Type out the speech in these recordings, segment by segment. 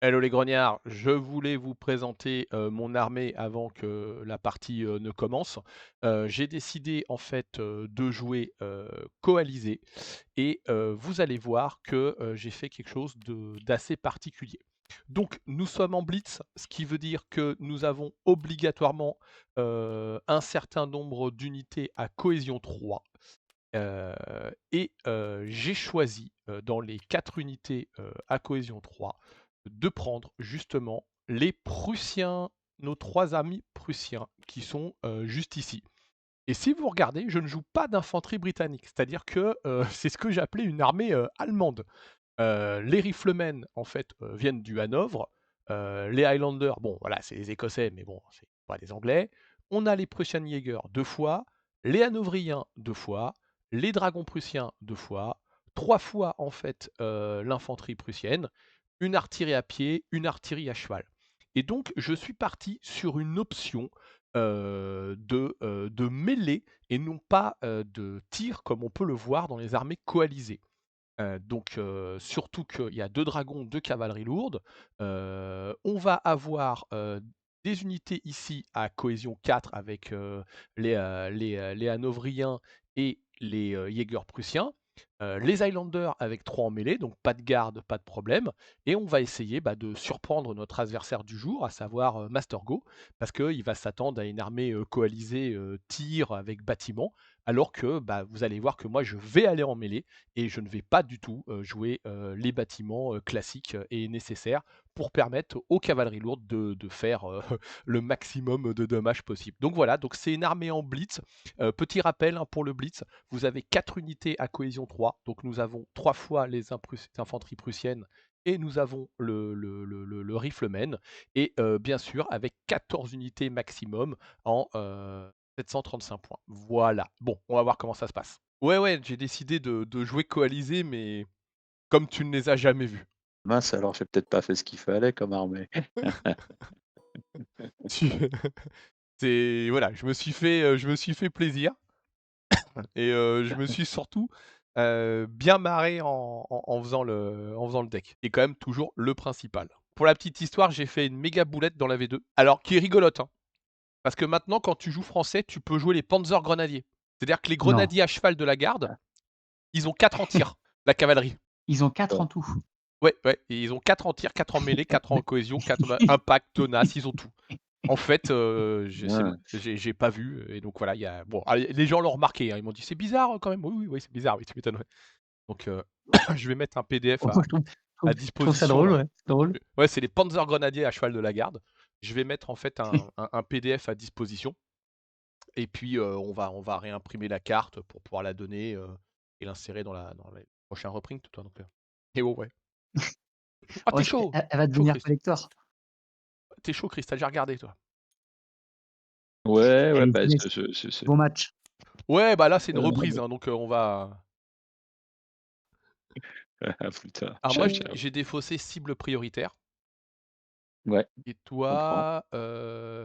Hello les grognards, je voulais vous présenter mon armée avant que la partie ne commence. J'ai décidé en fait de jouer coalisé et vous allez voir que j'ai fait quelque chose d'assez particulier. Donc nous sommes en blitz, ce qui veut dire que nous avons obligatoirement un certain nombre d'unités à cohésion 3. J'ai choisi, dans les 4 unités, à cohésion 3, de prendre justement les Prussiens, nos 3 amis prussiens qui sont, juste ici. Et si vous regardez, je ne joue pas d'infanterie britannique, c'est-à-dire que, c'est ce que j'appelais une armée, allemande. Les riflemen en fait, viennent du Hanovre, les Highlanders, bon voilà, c'est les Écossais, mais bon, c'est pas des Anglais. On a les Prussian Jäger 2 fois, les Hanovriens 2 fois, les dragons prussiens 2 fois, 3 fois en fait, l'infanterie prussienne, une artillerie à pied, une artillerie à cheval. Et donc je suis parti sur une option, de mêlée et non pas, de tir comme on peut le voir dans les armées coalisées. Surtout qu'il y a 2 dragons, 2 cavaleries lourdes. On va avoir, des unités ici à cohésion 4 avec, les Hanovriens et les, Jägers prussiens. Les Highlanders avec 3 en mêlée, donc pas de garde, pas de problème. Et on va essayer, bah, de surprendre notre adversaire du jour, à savoir, Master Go, parce qu'il va s'attendre à une armée, coalisée, tir avec bâtiments, alors que, bah, vous allez voir que moi je vais aller en mêlée et je ne vais pas du tout jouer les bâtiments classiques et nécessaires pour permettre aux cavaleries lourdes de faire le maximum de dommages possible. Donc voilà, donc c'est une armée en blitz. Petit rappel hein, pour le blitz, vous avez 4 unités à cohésion 3, donc nous avons 3 fois les infanteries prussiennes et nous avons le rifleman, et bien sûr avec 14 unités maximum en 735 points. Voilà, bon, on va voir comment ça se passe. Ouais, ouais, j'ai décidé de jouer coalisé, mais comme tu ne les as jamais vus. Mince, alors j'ai peut-être pas fait ce qu'il fallait comme armée. Tu c'est voilà, je me suis fait plaisir et je me suis surtout, bien marré en faisant le deck, et quand même toujours le principal. Pour la petite histoire, j'ai fait une méga boulette dans la V2, alors qui est rigolote, hein, parce que maintenant quand tu joues français, tu peux jouer les Panzer Grenadiers. C'est-à-dire que les Non. grenadiers à cheval de la garde, ils ont 4 en tir, la cavalerie. Ils ont 4 Bon. en tout. Ouais, ouais, et ils ont 4 en tir, 4 en mêlée, 4 en cohésion, 4 impact, tenace, ils ont tout. En fait, je sais Ouais. j'ai pas vu, et donc voilà, il y a bon, les gens l'ont remarqué, hein, ils m'ont dit: «C'est bizarre, quand même». «Oui, oui, oui, c'est bizarre, oui, tu m'étonnes, ouais». Donc je vais mettre un PDF Moi, à je trouve ça disposition drôle, là. ouais, c'est drôle. Ouais, c'est les Panzer Grenadiers à cheval de la garde. Je vais mettre en fait un PDF à disposition, et puis, on va réimprimer la carte pour pouvoir la donner, et l'insérer dans les prochains reprints, toi, donc et oh ouais. Ah, Ouais, t'es chaud! elle va Chaud devenir Chris. collector. T'es chaud Chris, tu déjà regardé toi? Ouais, ouais, Allez, bah, tenez, c'est bon match. Ouais, bah là, c'est une non, reprise, mais hein, donc on va ah putain, alors moi, ciao, j ciao. j'ai défaussé cible prioritaire, Ouais, et je comprends. toi, Ah,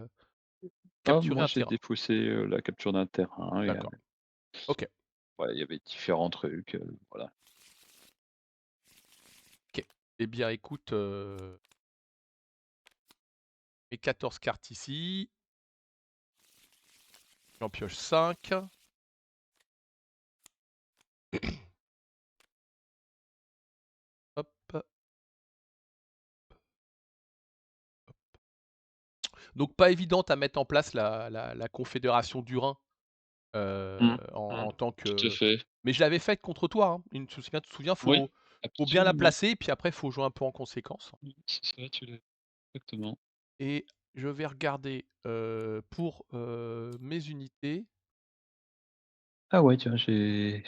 capturer moi un j'ai terrain. défaussé, la capture d'un terrain et D'accord. OK, ouais, il y avait différents trucs, voilà. OK. Eh bien, écoute, mes 14 cartes ici, j'en pioche 5. Hop. Donc pas évidente à mettre en place la confédération du Rhin, Mmh. en tant Tout à que fait. mais je l'avais faite contre toi, hein. Tu te souviens, Oui, faut bien la absolument. placer, et puis après, faut jouer un peu en conséquence. C'est ça, tu l'as exactement. Et je vais regarder, pour, mes unités. Ah ouais, tiens, je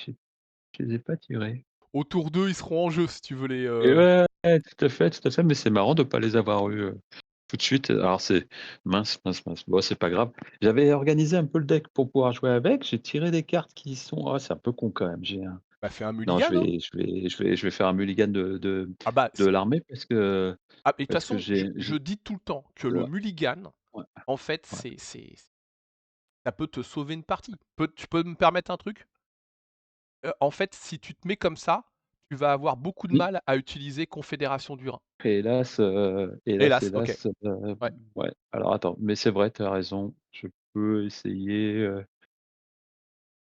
les ai pas tirés. Au tour 2, ils seront en jeu si tu veux les, Et ouais, ouais, tout à fait, mais c'est marrant de pas les avoir eus, tout de suite. Alors c'est mince, mince, mince. Bon, c'est pas grave. J'avais organisé un peu le deck pour pouvoir jouer avec. J'ai tiré des cartes qui sont c'est un peu con quand même. J'ai un bah, fais un non, mulligan, hein. je vais faire un mulligan Ah bah, de c l'armée ah mais de toute parce que façon, je j'ai dis tout le temps que le ouais, mulligan, ouais, en fait, ouais. ça peut te sauver une partie. Tu peux me permettre un truc? En fait, si tu te mets comme ça, tu vas avoir beaucoup de Oui, mal à utiliser Confédération du Rhin. hélas, Hélas, OK, ouais. ouais. Alors attends, mais c'est vrai, tu as raison, je peux essayer.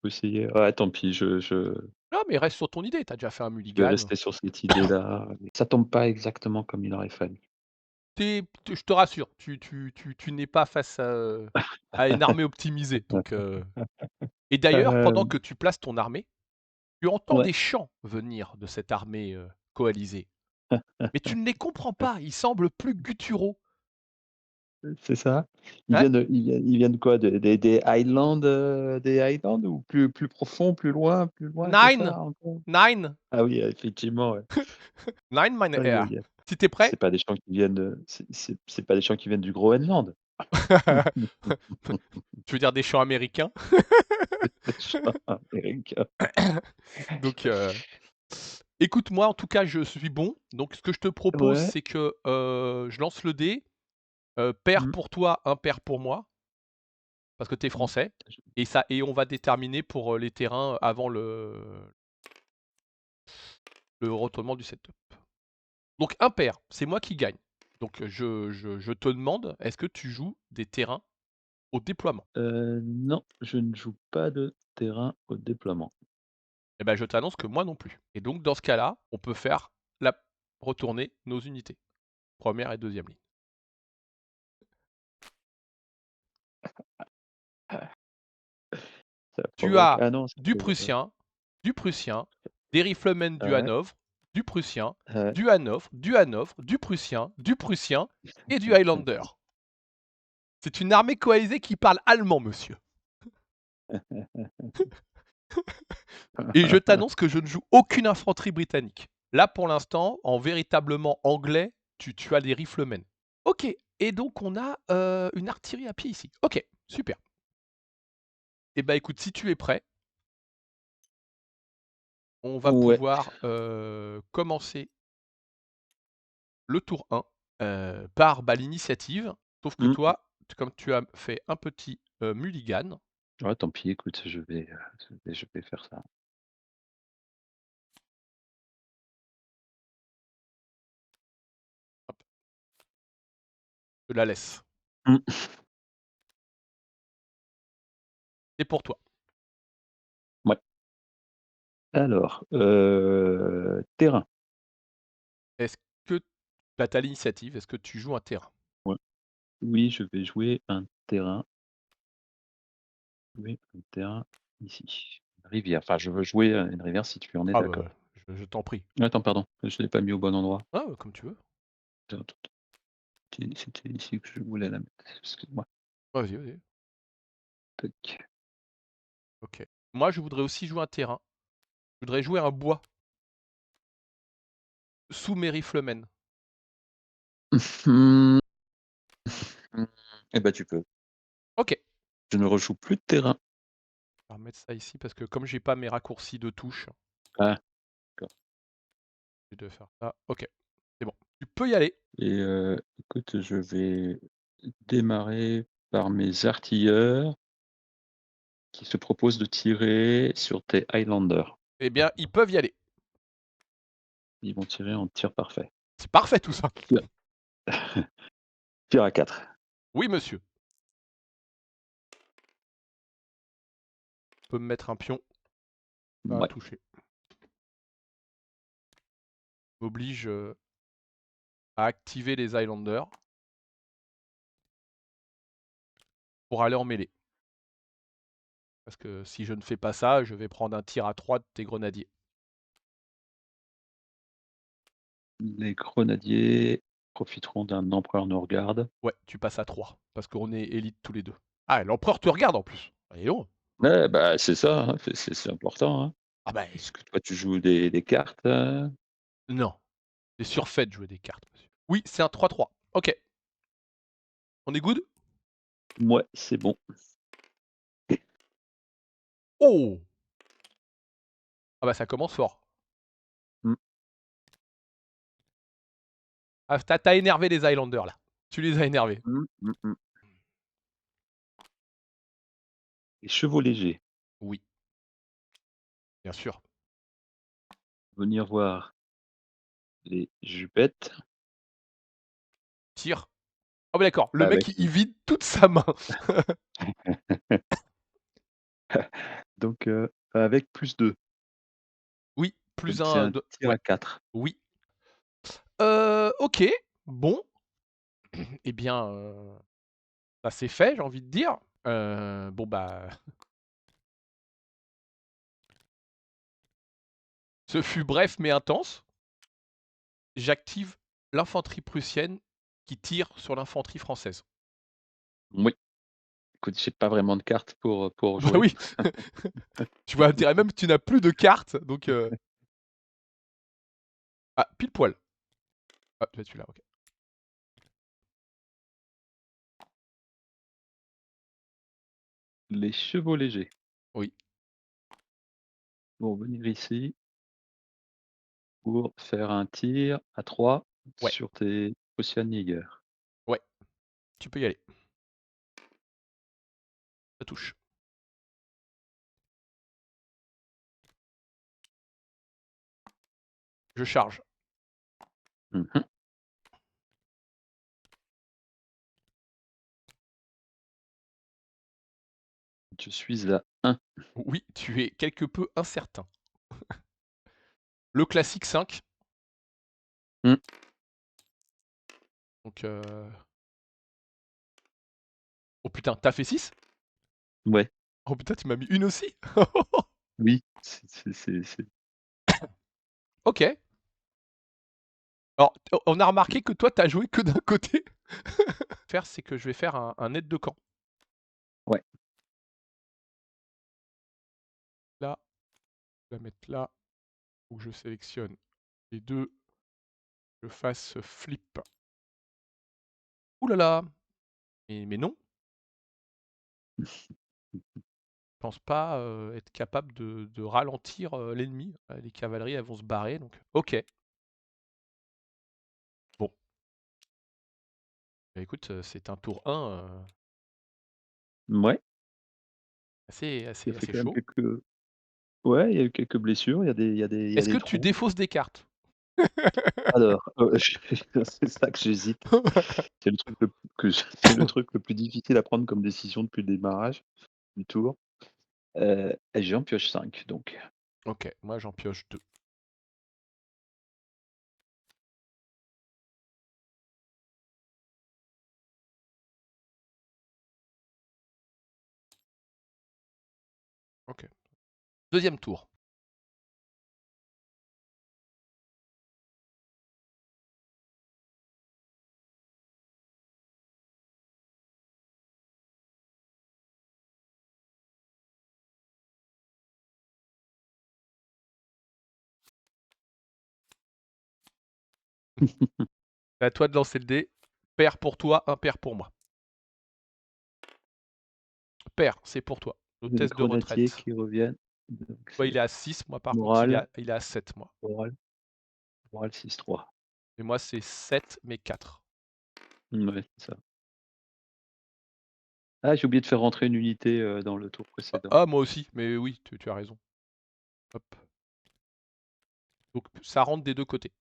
Ouais, tant pis, Non, mais reste sur ton idée, tu as déjà fait un je vais mulligan. rester sur cette idée-là. Ça tombe pas exactement comme il aurait fallu. Je te rassure, tu n'es pas face à une armée optimisée, donc et d'ailleurs, pendant Hem, que tu places ton armée, tu entends ouais, des chants venir de cette armée, coalisée, mais tu ne les comprends pas, ils semblent plus gutturaux. c'est ça. Ouais. Ils viennent quoi? Des Highlands ou plus profond, plus loin, c'est Nine, ça encore? nine, Ah oui, effectivement, ouais. nine, meine Aïe, Herr. aïe, aïe. Si tu es prêt? C'est pas des gens qui viennent, c'est pas des gens qui viennent du Groenland? Tu veux dire des chants américains? Des gens américains. Donc écoute, moi, en tout cas, je suis bon, donc ce que je te propose, Ouais, c'est que, je lance le dé, pair mmh, pour toi, impair pour moi, parce que tu es mmh, français et on va déterminer pour, les terrains avant le retournement du setup. Donc impair, c'est moi qui gagne. Donc je te demande, est-ce que tu joues des terrains au déploiement? non, je ne joue pas de terrain au déploiement. Eh ben, je t'annonce que moi non plus. Et donc dans ce cas-là, on peut faire la retourner nos unités, première et deuxième ligne. Ça Tu provoque as ah non, ça du fait, du prussien, des riflemen du ouais, Hanovre, du prussien, ouais. du Hanovre, du Hanovre, du prussien et du Highlander. C'est une armée coalisée qui parle allemand, monsieur. Et je t'annonce que je ne joue aucune infanterie britannique. Là, pour l'instant, en véritablement anglais, tu as des riflemen. OK. Et donc on a, une artillerie à pied ici. OK, super. Et bah, écoute, si tu es prêt, on va Ouais, pouvoir, commencer le tour 1, par, bah, l'initiative. Sauf que mmh, toi, comme tu as fait un petit, mulligan, ouais, tant pis, écoute, je vais faire ça. hop, je la laisse. Mmh, C'est pour toi. ouais. Alors, terrain, Est-ce que bah, tu as l'initiative, est-ce que tu joues un terrain? ouais. Oui, je vais jouer un terrain ici. Une rivière, enfin, je veux jouer, une rivière si tu en es Ah d'accord. bah, je t'en prie. Attends, pardon, je l'ai pas mis au bon endroit. Ah, comme tu veux. Attends, attends, c'était ici que je voulais la mettre. Excuse-moi. Vas-y, vas-y. Tac. OK. Moi, je voudrais aussi jouer un terrain. Je voudrais jouer un bois sous mes riflemen. Mmh, mmh, et bah, tu peux. OK. Je ne rejoue plus de terrain. On va remettre ça ici parce que comme j'ai pas mes raccourcis de touche, Ah, d'accord. je vais faire ça. OK, c'est bon. Tu peux y aller. Et écoute, je vais démarrer par mes artilleurs qui se proposent de tirer sur tes Highlanders. Eh bien, ils peuvent y aller. Ils vont tirer en tir parfait. C'est parfait tout ça. Tir tir à 4. Oui, monsieur. Tu peux me mettre un pion. Pas à Ouais. toucher. M'oblige, à activer les Highlanders pour aller en mêlée. Parce que si je ne fais pas ça, je vais prendre un tir à 3 de tes grenadiers. Les grenadiers profiteront d'un empereur nous regarde. Ouais, tu passes à 3 parce qu'on est élites tous les 2. Ah, l'empereur te regarde en plus. Ah, dis donc. Ouais, bah, c'est ça, hein, c'est important, hein. Ah bah, Est-ce que toi tu joues des cartes, non. C'est surfait de jouer des cartes, monsieur. Oui, c'est un 3-3. OK. On est good? Ouais, c'est bon. Oh! Ah bah, ça commence fort. Mmh, Ah, tu as énervé les Highlanders là. Tu les as énervés. mmh. Les chevaux légers. Oui, bien sûr. venir voir les jupettes Tire. Ah oui d'accord, le mec avec il vide toute sa main. donc avec +2. Oui, Donc plus c'est un un de tir ouais, à 4. oui. OK, bon, eh bien, bah, c'est fait, j'ai envie de dire. Bon bah, ce fut bref mais intense. J'active l'infanterie prussienne qui tire sur l'infanterie française. Oui, écoute, j'ai pas vraiment de cartes pour Bah jouer. oui, tu vois? On dirait même que tu n'as plus de cartes donc ah, pile poil. Ah, tu celui-là, OK. Les chevaux légers Oui, vont venir ici pour faire un tir à 3 ouais, sur tes Prussian Jäger. ouais, tu peux y aller. Ça touche. Je charge. Mmh. Je suis à 1. Oui, tu es quelque peu incertain. Le classique 5, Mmh. donc oh putain, tu as fait 6? Ouais, Oh putain, tu m'as mis une aussi? oui, c'est OK. Alors, on a remarqué que toi, tu as joué que d'un côté. Faire, c'est que je vais faire un aide de camp. ouais. Là, je vais la mettre là, où je sélectionne les 2, je fasse flip. Ouh là là! Mais non, je pense pas, être capable de ralentir, l'ennemi. Les cavaleries, elles vont se barrer donc OK. Bon, bah, écoute, c'est un tour 1, Mouais, assez il a assez fait assez quand même chaud. quelques ouais, il y a eu quelques blessures, il y a Est-ce que des tu trous. défausses des cartes? Alors, c'est ça que j'hésite. C'est le truc le que je c'est le truc le plus difficile à prendre comme décision depuis le démarrage du tour. Et j'en pioche 5 donc. OK, moi j'en pioche 2. OK. Deuxième tour. À toi de lancer le dé. Pair pour toi, impair pour moi. Pair, c'est pour toi. Au Les test de grenadiers retraite. qui reviennent, donc Toi, il est c'est à 6, moi par contre morale, il est à 7 moi. morale, morale 6-3. Et moi c'est 7 mais 4. Ouais, c'est ça. Ah, j'ai oublié de faire rentrer une unité, dans le tour Ah précédent. ah, moi aussi, mais oui, tu as raison. Hop. Donc ça rentre des 2 côtés.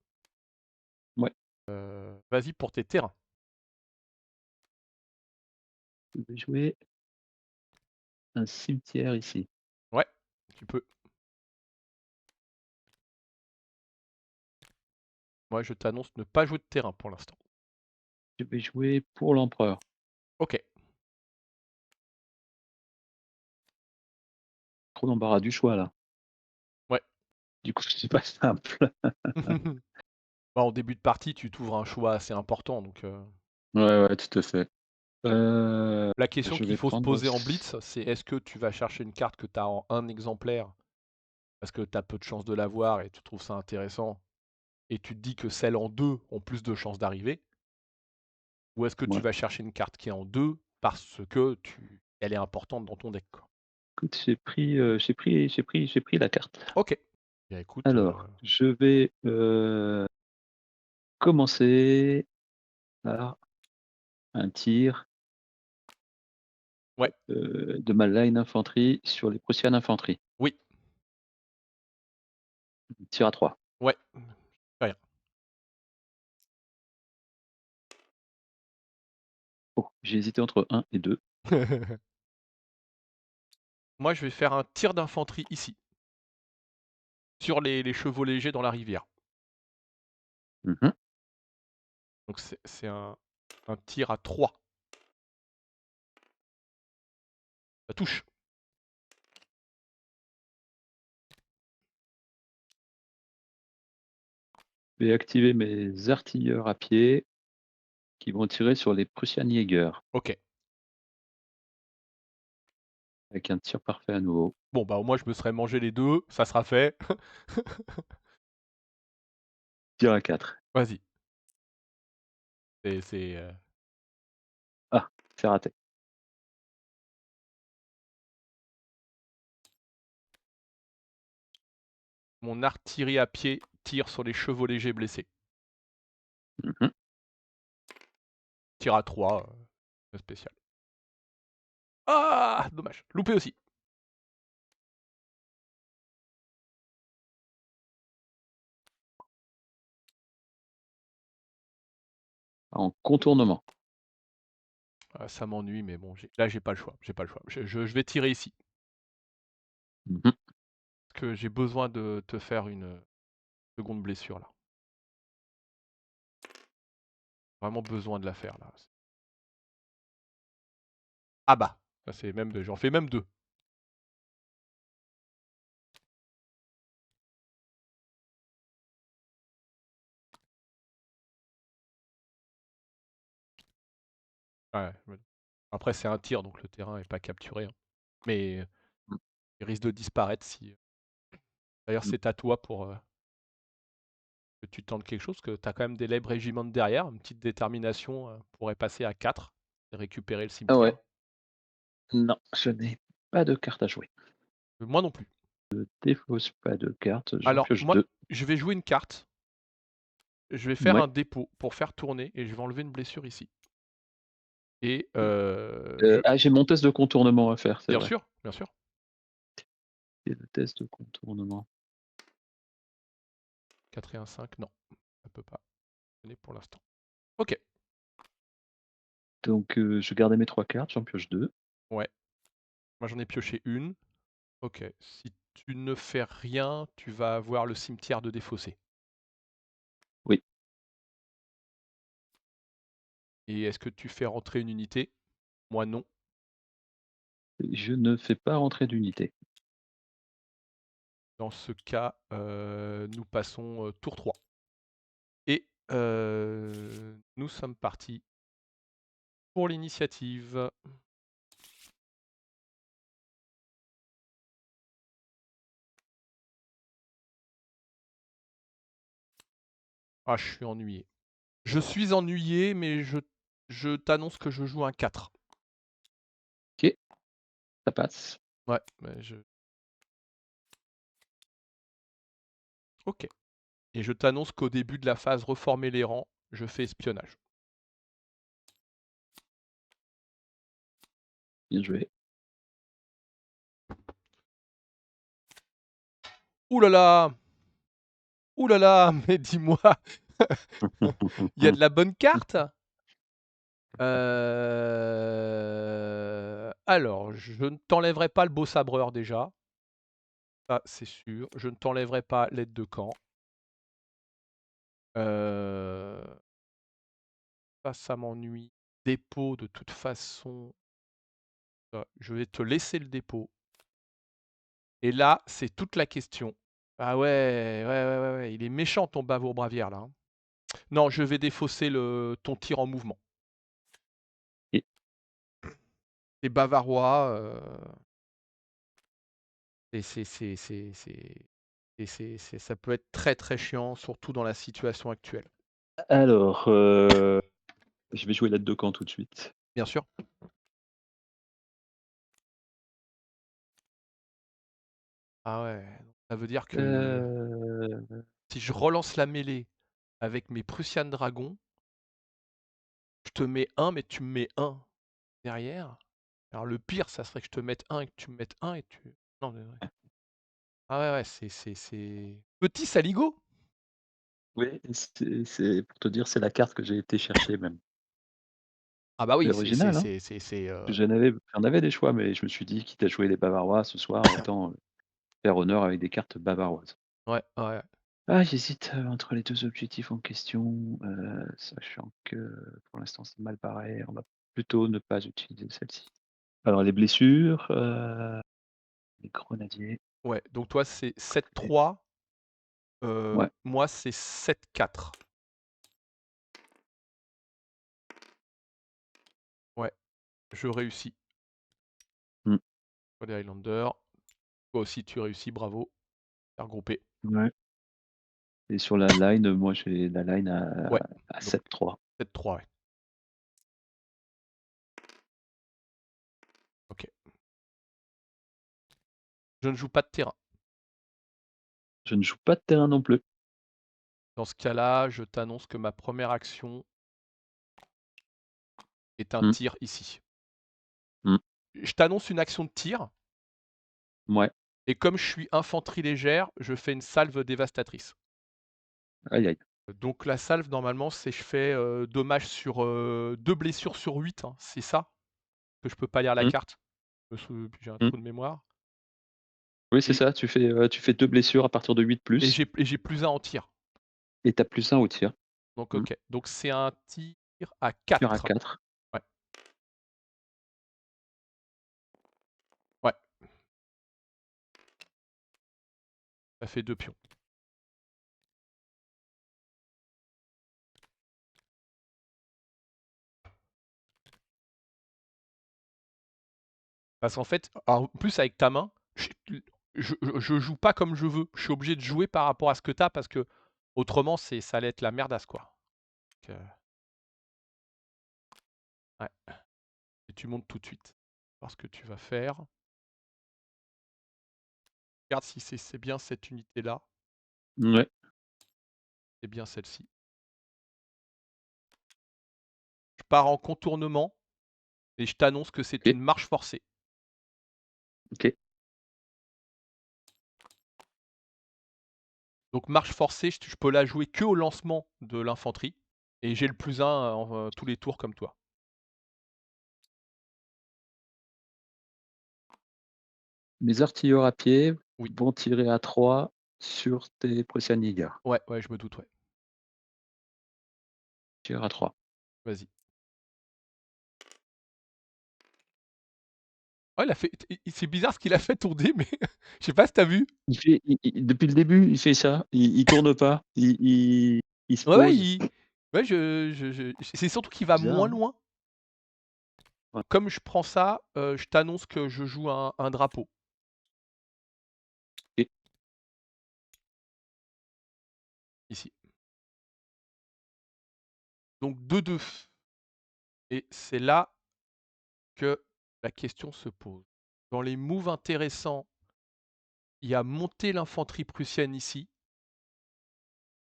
Ouais, Vas-y pour tes terrains. je vais jouer un cimetière ici. Ouais, tu peux. Moi je t'annonce ne pas jouer de terrain pour l'instant. Je vais jouer pour l'empereur. OK. Trop d'embarras du choix là. Ouais. Du coup, c'est pas simple. Bah, en début de partie, tu t'ouvres un choix assez important donc Ouais, ouais, tout à fait. la question Je qu'il vais faut se prendre poser en blitz, c'est est-ce que tu vas chercher une carte que tu as en un exemplaire parce que tu as peu de chances de l'avoir et tu trouves ça intéressant et tu te dis que celles en 2 ont plus de chances d'arriver? Ou est-ce que tu ouais. vas chercher une carte qui est en 2 parce que tu elle est importante dans ton deck, quoi? Écoute, j'ai pris la carte. OK. Bien écoute, Alors, je vais, commencer par un tir, ouais, de ma line infanterie sur les Prussian infanterie. oui, Tir à 3. Ouais, rien. Oh, j'ai hésité entre un et 2. Moi, je vais faire un tir d'infanterie ici, sur les chevaux légers dans la rivière. Mmh. Donc c'est un tir à 3. Ça touche. Je vais activer mes artilleurs à pied qui vont tirer sur les Prussian Jäger OK. avec un tir parfait à nouveau. Bon, bah, au moins, je me serais mangé les 2, ça sera fait. Tir à 4. Vas-y. C'est, Ah, c'est raté. mon artillerie à pied tire sur les chevaux légers blessés. Mmh. Tir à 3, spécial. Ah! Dommage. Loupé aussi. En contournement. Ah, ça m'ennuie, mais bon, j'ai pas le choix, j'ai pas le choix. Je vais tirer ici, Mmh. parce que j'ai besoin de te faire une, seconde blessure là. Vraiment besoin de la faire là. Ah bah! Ça c'est même j'en fais même 2. Ouais, ouais. Après c'est un tir, donc le terrain est pas capturé, hein. Mais Mmh. il risque de disparaître si, d'ailleurs Mmh. c'est à toi pour, que tu tentes quelque chose, que tu as quand même des Leib Regiment derrière, une petite détermination, pourrait passer à 4 et récupérer le Ah cimetière. ouais. Non, je n'ai pas de carte à jouer. Moi non plus. Défausse pas de carte, j'en Alors pioche moi, 2. je vais jouer une carte, je vais faire un Mouais. dépôt pour faire tourner et je vais enlever une blessure ici et je Ah, j'ai mon test de contournement à faire, c'est bien vrai. sûr, bien sûr. Et le test de contournement. 4 et un 5, non, ça peut pas fonctionner pour l'instant. OK, Donc je gardais mes 3 cartes, j'en pioche 2. ouais, moi j'en ai pioché une. OK, si tu ne fais rien, tu vas avoir le cimetière de défaussé. Oui, Et est-ce que tu fais rentrer une unité? Moi non. je ne fais pas rentrer d'unité. Dans ce cas, nous passons, tour 3 et nous sommes partis pour l'initiative. Ah, je suis ennuyé. Je suis ennuyé, mais je t'annonce que je joue un 4. OK, ça passe. Ouais, mais je OK, et je t'annonce qu'au début de la phase reformer les rangs, je fais espionnage. Bien joué. Ouh là là! Ouh là là! Mais dis-moi, il y a de la bonne carte? Alors, je ne t'enlèverai pas le beau sabreur déjà, ça c'est sûr. Je ne t'enlèverai pas l'aide de camp. Heu, ça m'ennuie. Dépôt de toute façon, je vais te laisser le dépôt et là, c'est toute la question. Ah ouais, ouais, ouais, ouais, ouais, il est méchant ton Bavour Bravière là, hein. Non, je vais défausser ton tir en mouvement. Et Les Bavarois, c'est ça peut être très, très chiant, surtout dans la situation actuelle. alors, je vais jouer l'aide de camp tout de suite. Bien sûr. Ah ouais, donc ça veut dire que Heu, si je relance la mêlée avec mes Prussian Dragons, je te mets un, mais tu me mets un derrière. Alors le pire, ça serait que je te mette un et que tu me mettes un et tu non, mais ouais. Ah ouais, ouais, c'est petit saligo. Oui, et c'est pour te dire, c'est la carte que j'ai été chercher même. Ah bah C'est oui, original, hein? c'est, J'en avais des choix, mais je me suis dit: «Quitte à jouer les Bavarois ce soir, autant, faire honneur avec des cartes bavaroises». ouais, ouais. Ah, j'hésite, entre les 2 objectifs en question, sachant que pour l'instant c'est mal barré, on va plutôt ne pas utiliser celle-ci. Alors les blessures, les grenadiers, Ouais, donc toi c'est et 7-3, ouais, moi c'est 7-4. Ouais, je réussis. mmh, Pour les Highlanders. Toi aussi tu réussis, bravo. Tu regroupé. ouais, et sur la line, moi j'ai la line Ouais, à donc 7-3. 7-3, ouais. OK. Je ne joue pas de terrain. Je ne joue pas de terrain non plus. Dans ce cas-là, je t'annonce que ma première action est un Mmh, tir ici. mmh, Je t'annonce une action de tir mouais, et comme je suis infanterie légère, je fais une salve dévastatrice. aïe, aïe. Donc la salve normalement c'est je fais, dommage sur, 2 blessures sur 8, hein, c'est ça? Que je peux pas lire la Mmh, carte. J'ai un mmh. trou de mémoire Oui, c'est et ça, tu fais 2 blessures à partir de 8 plus j'ai +1 en tir. et tu as +1 au tir. Donc Mmh, OK. Donc c'est un tir à tir à 4. 4. Ouais, ouais, ça fait 2 pions. Parce qu'en fait, alors en plus avec ta main, je joue pas comme je veux. Je suis obligé de jouer par rapport à ce que tu as parce que autrement ça allait être la merdasse quoi. Donc, ouais, et tu montes tout de suite. Voir ce que tu vas faire. Regarde si c'est bien cette unité-là. Ouais, C'est bien celle-ci. Je pars en contournement et je t'annonce que c'est OK, une marche forcée. OK. Donc marche forcée, je peux la jouer que au lancement de l'infanterie et j'ai le +1 en tous les tours comme toi. Mes artilleurs à pied Oui, vont tirer à 3 sur tes Prussian Jäger. ouais, ouais, je me doute, ouais. Tir à 3. Vas-y. Ouais, il a fait c'est bizarre ce qu'il a fait ton dé, mais je sais pas si tu as vu? Il depuis le début, il fait ça, il tourne pas, il se Ouais, ouais, pose. ouais, c'est surtout qu'il va Bizarre, moins hein? loin. Ouais, Comme je prends ça, je t'annonce que je joue un drapeau, OK. ici. Donc 2-2 et c'est là que la question se pose. Dans les moves intéressants, il y a monter l'infanterie prussienne ici,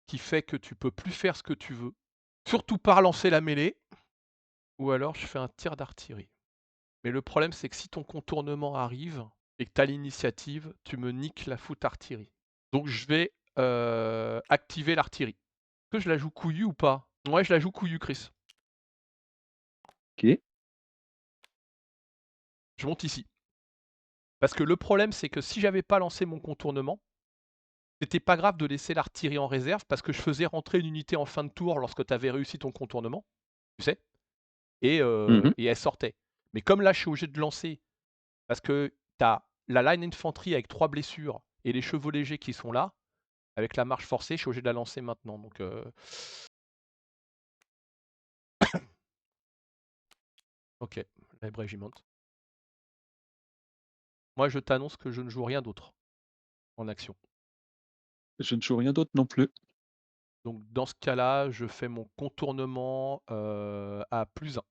qui fait que tu peux plus faire ce que tu veux. Surtout pas relancer la mêlée, ou alors je fais un tir d'artillerie. Mais le problème, c'est que si ton contournement arrive et que tu as l'initiative, tu me niques la foot artillerie. Donc je vais activer l'artillerie. Est-ce que je la joue couillue ou pas? Ouais, je la joue couillue, Chris. OK. Je monte ici. Parce que le problème, c'est que si j'avais pas lancé mon contournement, c'était pas grave de laisser l'artillerie en réserve parce que je faisais rentrer une unité en fin de tour lorsque tu avais réussi ton contournement, tu sais, Mmh. et elle sortait. Mais comme là, je suis obligé de lancer parce que tu as la line infantry avec 3 blessures et les chevaux légers qui sont là, avec la marche forcée, je suis obligé de la lancer maintenant. Donc, OK, Live Regiment. Moi, je t'annonce que je ne joue rien d'autre en action. Je ne joue rien d'autre non plus. Donc, dans ce cas-là, je fais mon contournement à +1.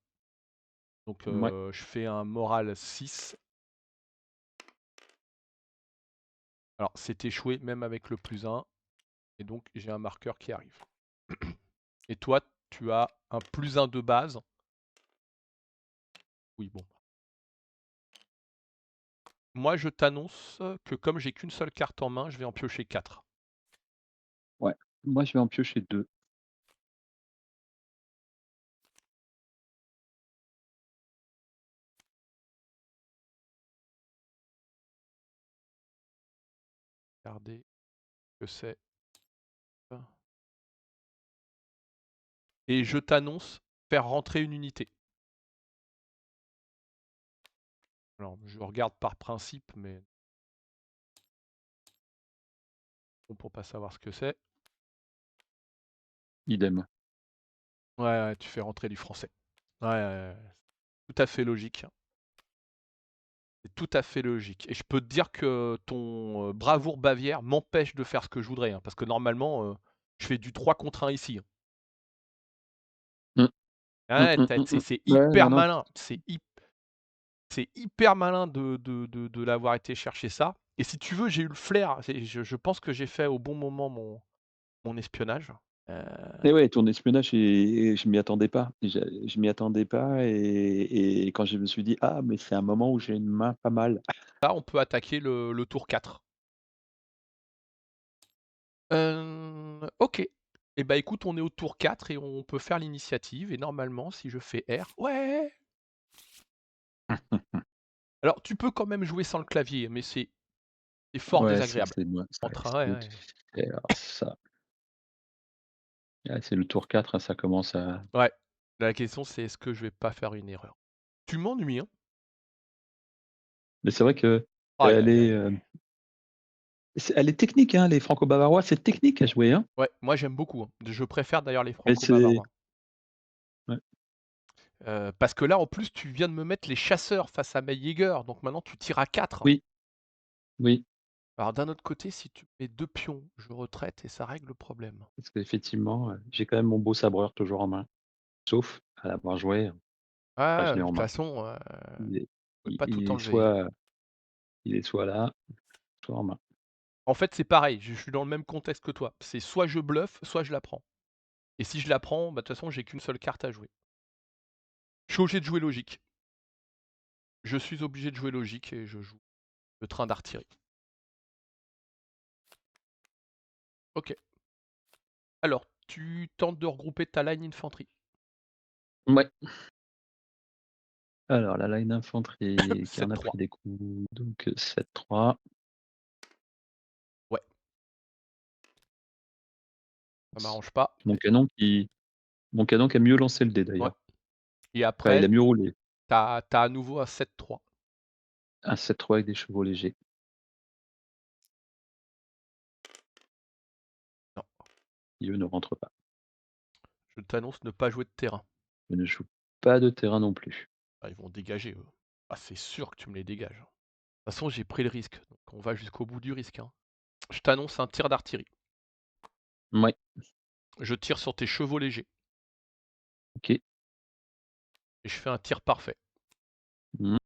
Donc, Mouais. je fais un moral 6. Alors, c'est échoué même avec le +1. Et donc, j'ai un marqueur qui arrive. Et toi, tu as un +1 de base. Oui, bon. Moi, je t'annonce que comme j'ai qu'une seule carte en main, je vais en piocher 4. Ouais. Moi, je vais en piocher 2. Regardez ce que c'est. Et je t'annonce faire rentrer une unité. Alors, je regarde par principe, mais bon, pour pas savoir ce que c'est. Idem. Ouais, ouais, tu fais rentrer du français. Ouais, ouais, ouais. Tout à fait logique. C'est tout à fait logique. Et je peux te dire que ton bravoure Bavière m'empêche de faire ce que je voudrais, hein, parce que normalement, je fais du 3 contre 1 ici, hein. Mmh. Mmh, Ouais, mmh, mmh, mmh. c'est Ouais, non, hyper non. malin. C'est hyper malin de l'avoir été chercher ça. Et si tu veux, j'ai eu le flair. Je pense que j'ai fait au bon moment mon espionnage. Heu, Et ouais, ton espionnage et je m'y attendais pas. Je m'y attendais pas et quand je me suis dit: «Ah, mais c'est un moment où j'ai une main pas mal». Là, on peut attaquer le tour 4. OK. Et bah, écoute, on est au tour 4 et on peut faire l'initiative et normalement, si je fais R ouais! Alors, tu peux quand même jouer sans le clavier, mais c'est fort Ouais, désagréable. c'est moi, ça Entre c'est ouais, le ouais. et alors ça, c'est le tour 4, hein, ça commence à Ouais. La question, c'est est-ce que je vais pas faire une erreur? Tu m'ennuies, hein? mais c'est vrai que Aïe, elle aïe, est, aïe. elle est technique, hein, les franco-bavarois, c'est technique à jouer, hein. Ouais, moi j'aime beaucoup, hein. Je préfère d'ailleurs les Mais c'est franco-bavarois. ouais. Parce que là, en plus, tu viens de me mettre les chasseurs face à mes Jägers, donc maintenant tu tires à 4. Oui, oui, Alors d'un autre côté, si tu mets 2 pions, je retraite et ça règle le problème. parce qu'effectivement, j'ai quand même mon beau sabreur toujours en main, sauf à l'avoir joué, bah, je Ah, l'ai de en toute main. façon, Il est je peux pas tout il est enlever. soit là, soit en main. En fait, c'est pareil, je suis dans le même contexte que toi. C'est soit je bluffe, soit je la prends. Et si je la prends, bah, de toute façon, j'ai qu'une seule carte à jouer. Je suis obligé de jouer logique. Je suis obligé de jouer logique et je joue le train d'artillerie. OK. Alors, tu tentes de regrouper ta line infanterie. Ouais. Alors la line infanterie qui en a 7-3. pris des coups, donc 7-3. Ouais, ça m'arrange pas, Mon mais canon qui mon canon qui a mieux lancé le dé ouais. d'ailleurs. Et Enfin, il après, a mieux roulé. t'as à nouveau un 7-3. Un 7-3 avec des chevaux légers. Non, Qui eux ne rentrent pas. je t'annonce ne pas jouer de terrain. Je ne joue pas de terrain non plus. Ah, ils vont dégager, eux. Ah, c'est sûr que tu me les dégages, hein. De toute façon, j'ai pris le risque, donc on va jusqu'au bout du risque, hein. Je t'annonce un tir d'artillerie. Mouais, Je tire sur tes chevaux légers OK. et je fais un tir parfait Mmh.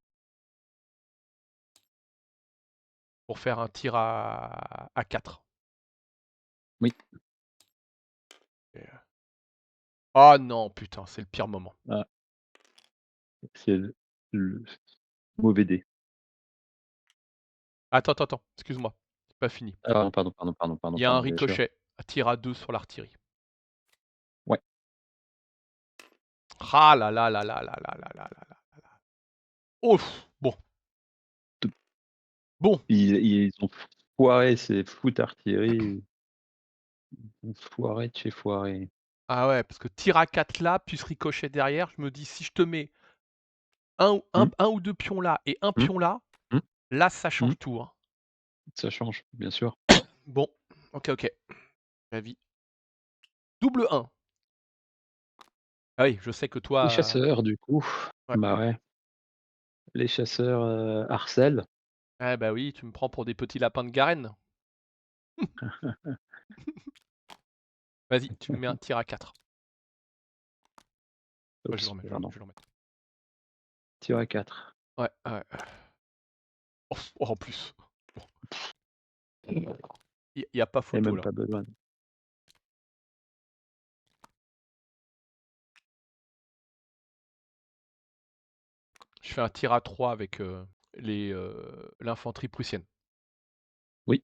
pour faire un tir à 4. Oui. Et ah non, putain, c'est le pire moment. Ah, c'est le mauvais dé. Attends, attends, attends, excuse-moi, c'est pas fini. Ah Il y a un bien sûr. ricochet, un tir à 2 sur l'artillerie. Ouais. Ah là là là là là là là là là là. Ouf! Bon, Tout bon. ils ont foiré ces foot artillerie, ils ont foiré de chez foiré. Ah ouais, parce que tir à 4 là, plus ricochet derrière, je me dis si je te mets Mmh, 1 ou 2 pions là et un mmh, pion là, mmh, là ça mmh. change tout, hein. Ça change, bien sûr. Bon, OK, OK. Avis. Double 1. Ah oui, je sais que Les toi, chasseurs du coup, ouais. bah ouais, les chasseurs, harcèlent. Ah bah oui, tu me prends pour des petits lapins de Garenne. Vas-y, tu me mets un tir à 4. Ouais, je vais le Oups, remettre, pardon. je vais le remettre. Tir à 4. Ouais, ouais. Oh, oh, en plus. Bon, il y a pas Et photo même là. pas besoin. Je fais un tir à 3 avec, l'infanterie prussienne. Oui,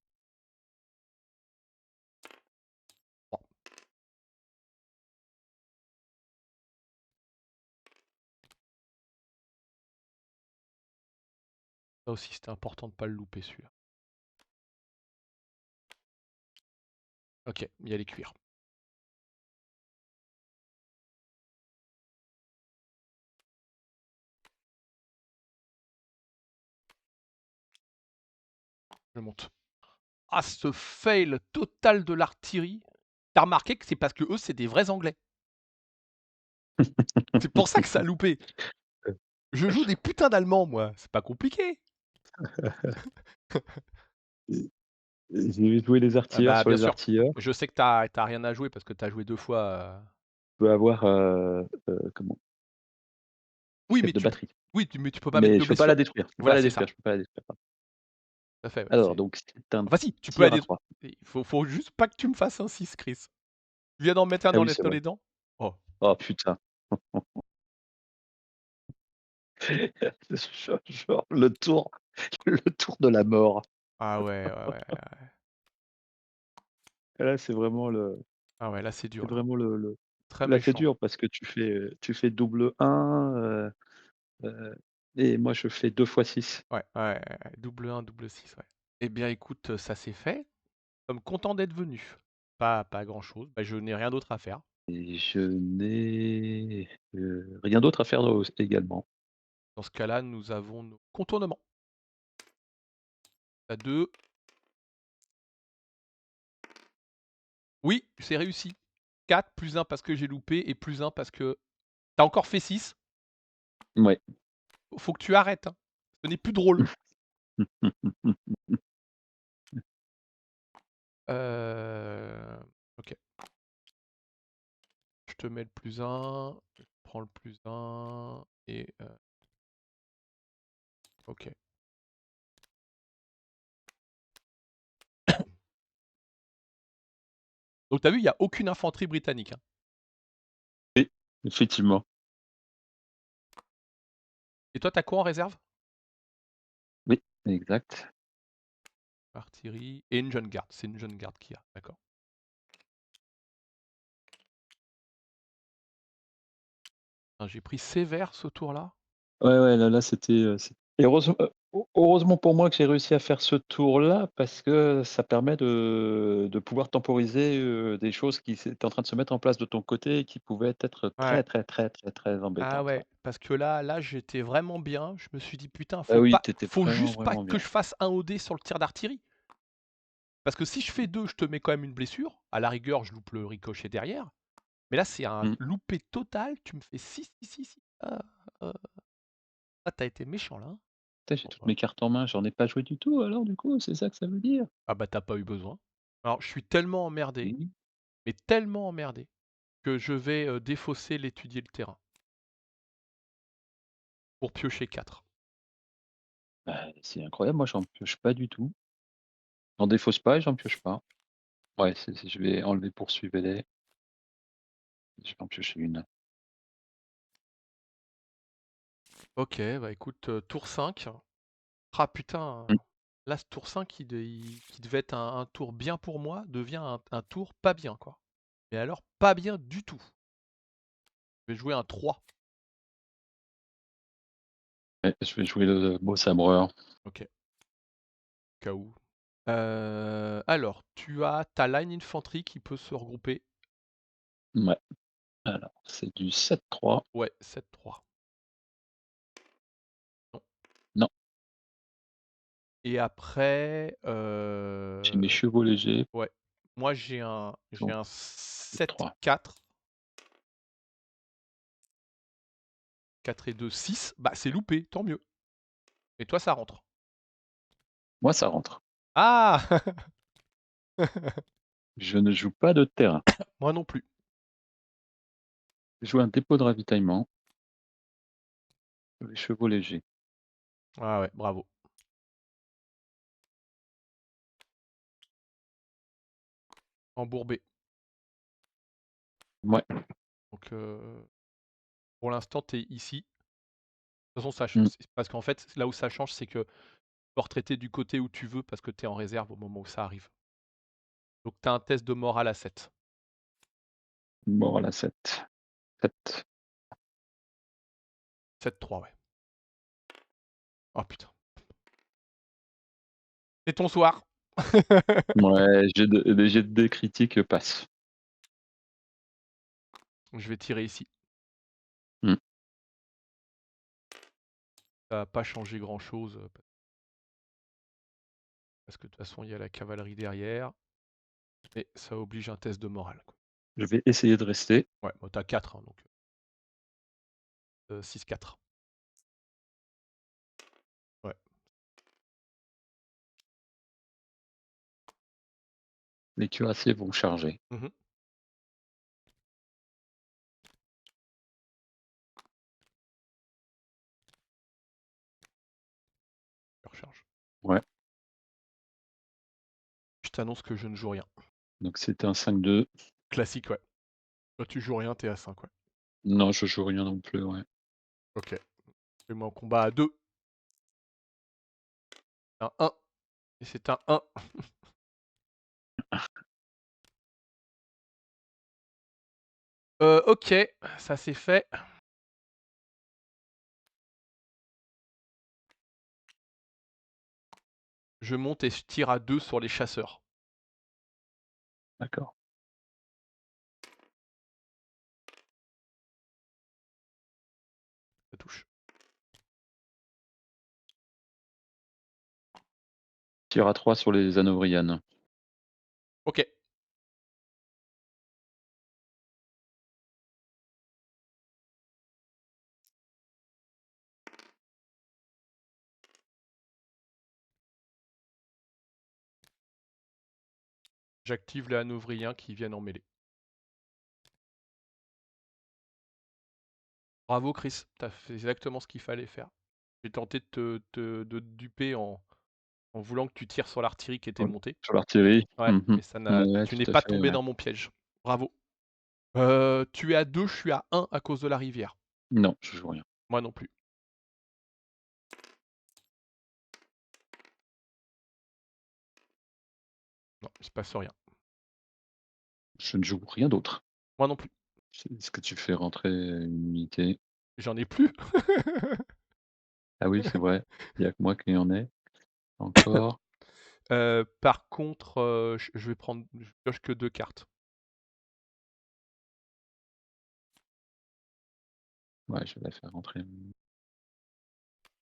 Bon. Ça aussi, c'était important de pas le louper celui-là. Ok, il y a les cuirs. Je monte. Ah, ce fail total de l'artillerie. T'as remarqué que c'est parce que eux, c'est des vrais Anglais. C'est pour ça que ça a loupé. Je joue des putains d'Allemands, moi. C'est pas compliqué. J'ai joué les Ah artilleurs bah, sur bien les sûr. artilleurs. Je sais que t'as rien à jouer parce que t'as joué 2 fois. Je peux avoir, comment? Oui, Chef mais de tu batterie. mais tu peux pas mettre Mais de je peux pas la blessure. détruire. Je peux pas Voilà, la c'est détruire, ça. je peux pas la détruire, pardon. Tout à fait, ouais, Alors c'est donc c'est un enfin si, tu peux la tir à détruire. 3. Il faut juste pas que tu me fasses un 6, Chris. Tu viens d'en mettre un Ah dans oui, les c'est dans vrai. les dents? Oh. Oh putain. Genre le tour de la mort. Ah ouais, ouais, ouais. Là, c'est vraiment le Ah ouais, là, c'est c'est dur, là. vraiment le Très là, c'est méchant. dur parce que tu fais double 1, et moi je fais 2 fois 6. Ouais, ouais, ouais, ouais. Double 1, double 6, ouais. Eh bien, écoute, ça c'est fait. Comme content d'être venu. Pas grand-chose. Bah, je n'ai rien d'autre à faire. Et je n'ai, rien d'autre à faire également. Dans ce cas-là, nous avons nos contournements. Tu 2. Oui, c'est réussi. 4 plus 1 parce que j'ai loupé et plus 1 parce que t'as encore fait 6. Ouais. Faut que tu arrêtes, hein. Ce n'est plus drôle. OK. Je te mets le plus 1. Je prends le plus 1 et OK. Donc t'as vu, il y a aucune infanterie britannique, hein. Oui, effectivement. Et toi, t'as quoi en réserve? Oui, exact. Artillerie et une jeune garde. C'est une jeune garde qu'il y a, d'accord. Putain, j'ai pris sévère ce tour-là. Ouais, ouais, là, c'était, et heureusement pour moi que j'ai réussi à faire ce tour-là parce que ça permet de pouvoir temporiser, des choses qui étaient en train de se mettre en place de ton côté et qui pouvaient être Ouais. très, très, très, très, très Ah embêtantes, ouais. ouais, parce que là, j'étais vraiment bien. Je me suis dit: «Putain, Ah faut oui, pas tu étais faut vraiment, juste pas vraiment que bien. je fasse un OD sur le tir d'artillerie». Parce que si je fais 2, je te mets quand même une blessure. À la rigueur, je loupe le ricochet derrière. Mais là, c'est un Mmh. loupé total. Tu me fais 6, 6, 6, 6. Ah, tu été méchant là, hein. Putain, j'ai Bon, toutes mes cartes en main, j'en ai pas joué du tout alors du coup, c'est ça que ça veut dire? ah bah, tu pas eu besoin. Alors, je suis tellement emmerdé, Mmh. mais tellement emmerdé, que je vais, défausser l'étudier le terrain pour piocher 4. Bah, c'est incroyable, moi j'en pioche pas du tout. J'en défausse pas et j'en pioche pas. Ouais, je vais enlever poursuivez-les, je vais en piocher une. OK, bah, écoute, tour 5. Ah putain, Mmh. là, ce tour 5 qui devait être un tour bien pour moi, devient un tour pas bien, quoi. Mais alors pas bien du tout. Je vais jouer un 3. Ouais, je vais jouer le beau sabreur. OK, cas où. Alors, tu as ta line infanterie qui peut se regrouper. Ouais, alors c'est du 7-3. Ouais, 7-3. Non. Non, Et après, j'ai mes chevaux légers, ouais, moi j'ai donc un c'est 3. 7-4. 4 et 2, 6. Bah, c'est loupé, tant mieux. Et toi, ça rentre. Moi, ça rentre. Ah! Je ne joue pas de terrain. Moi non plus. Je joue un dépôt de ravitaillement, les chevaux légers. Ah ouais, bravo. Embourbé. Ouais. Donc, pour l'instant, tu es ici. De toute façon, Mmh. c'est parce qu'en fait, là où ça change, c'est que tu peux retraiter du côté où tu veux parce que tu es en réserve au moment où ça arrive. Donc, tu as un test de morale à 7. Bon, voilà, 7. 7. 7-3, ouais. Oh putain. C'est ton soir. Ouais, les jets de dés critiques passent. Je vais tirer ici. Mmh. Ça va pas changer grand-chose, parce que de toute façon, il y a la cavalerie derrière. Mais ça oblige un test de morale, quoi. Je vais essayer de rester. Ouais, bon, tu 4, hein, donc 6-4. Ouais. Les cuirassés vont charger. Mmh. Je recharge. Ouais, Je t'annonce que je ne joue rien. donc c'était un 5-2. Classique, ouais. Quand tu joues rien, t'es à 5, ouais. Non, je joue rien non plus, ouais. OK. Fais-moi un combat à 2. Un 1 et c'est un 1. OK, ça c'est fait. Je monte et je tire à 2 sur les chasseurs. D'accord. Ça touche. Tir à 3 sur les Hanovrianes. OK. J'active les Hanovriens qui viennent en mêlée. Bravo Chris, t'as fait exactement ce qu'il fallait faire. J'ai tenté de te duper en voulant que tu tires sur l'artillerie qui était Ouais, montée. sur l'artillerie. Ouais, Mmh. mais ça n'a Ouais, tu tout n'es à pas fait, tombé ouais. dans mon piège. Bravo. Tu es à 2, je suis à 1 à cause de la rivière. Non, je joue rien. Moi non plus. Non, il se passe rien. Je ne joue rien d'autre. Moi non plus. Est-ce que tu fais rentrer une unité? J'en ai plus. Ah oui, c'est vrai, il y a que moi qui en ai encore. Par contre, je vais prendre je pioche que 2 cartes. Ouais, je vais la faire rentrer.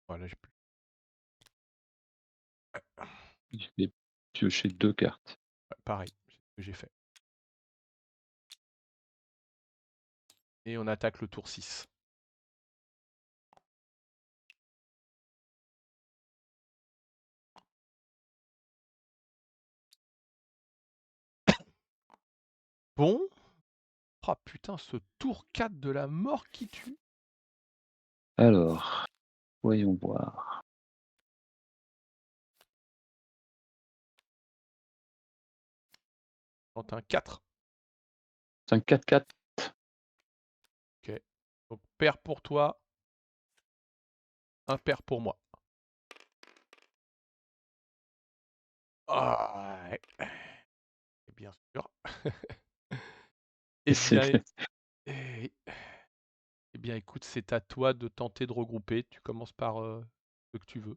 Voilà, j'ai plus. Je vais piocher 2 cartes. Ouais, pareil, c'est ce que j'ai fait. Et on attaque le tour 6. Bon. Oh putain, ce tour 4 de la mort qui tue. Alors, voyons voir. Tente un 4. C'est un 4-4. OK. Donc paire pour toi, impair pour moi. Ah ouais. Bien sûr. Eh C'est bien, eh eh bien écoute, c'est à toi de tenter de regrouper. Tu commences par, ce que tu veux.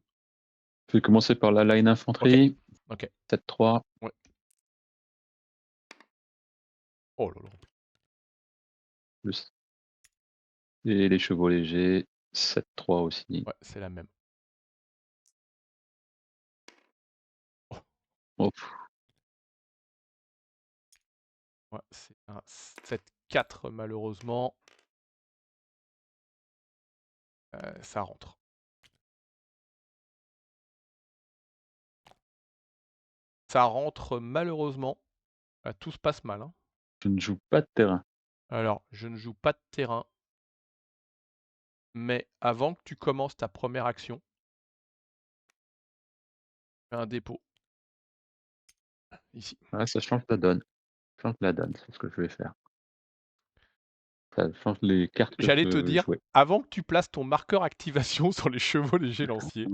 je vais commencer par la line OK, infanterie, OK. 7-3, Ouais. Oh là là. plus et les chevaux légers, 7-3 aussi. Ouais, c'est la même. Oh, Oh, ouais, c'est un 7-4 malheureusement. Ça rentre. Ça rentre malheureusement. Tout se passe mal, hein. je ne joue pas de terrain. Alors, je ne joue pas de terrain, mais avant que tu commences ta première action, fais un dépôt, ici. Ouais, ça change la donne. Ça change la donne, c'est ce que je vais faire. Ça change les cartes que je J'allais te peux dire, jouer. avant que tu places ton marqueur activation sur les chevaux légers lanciers.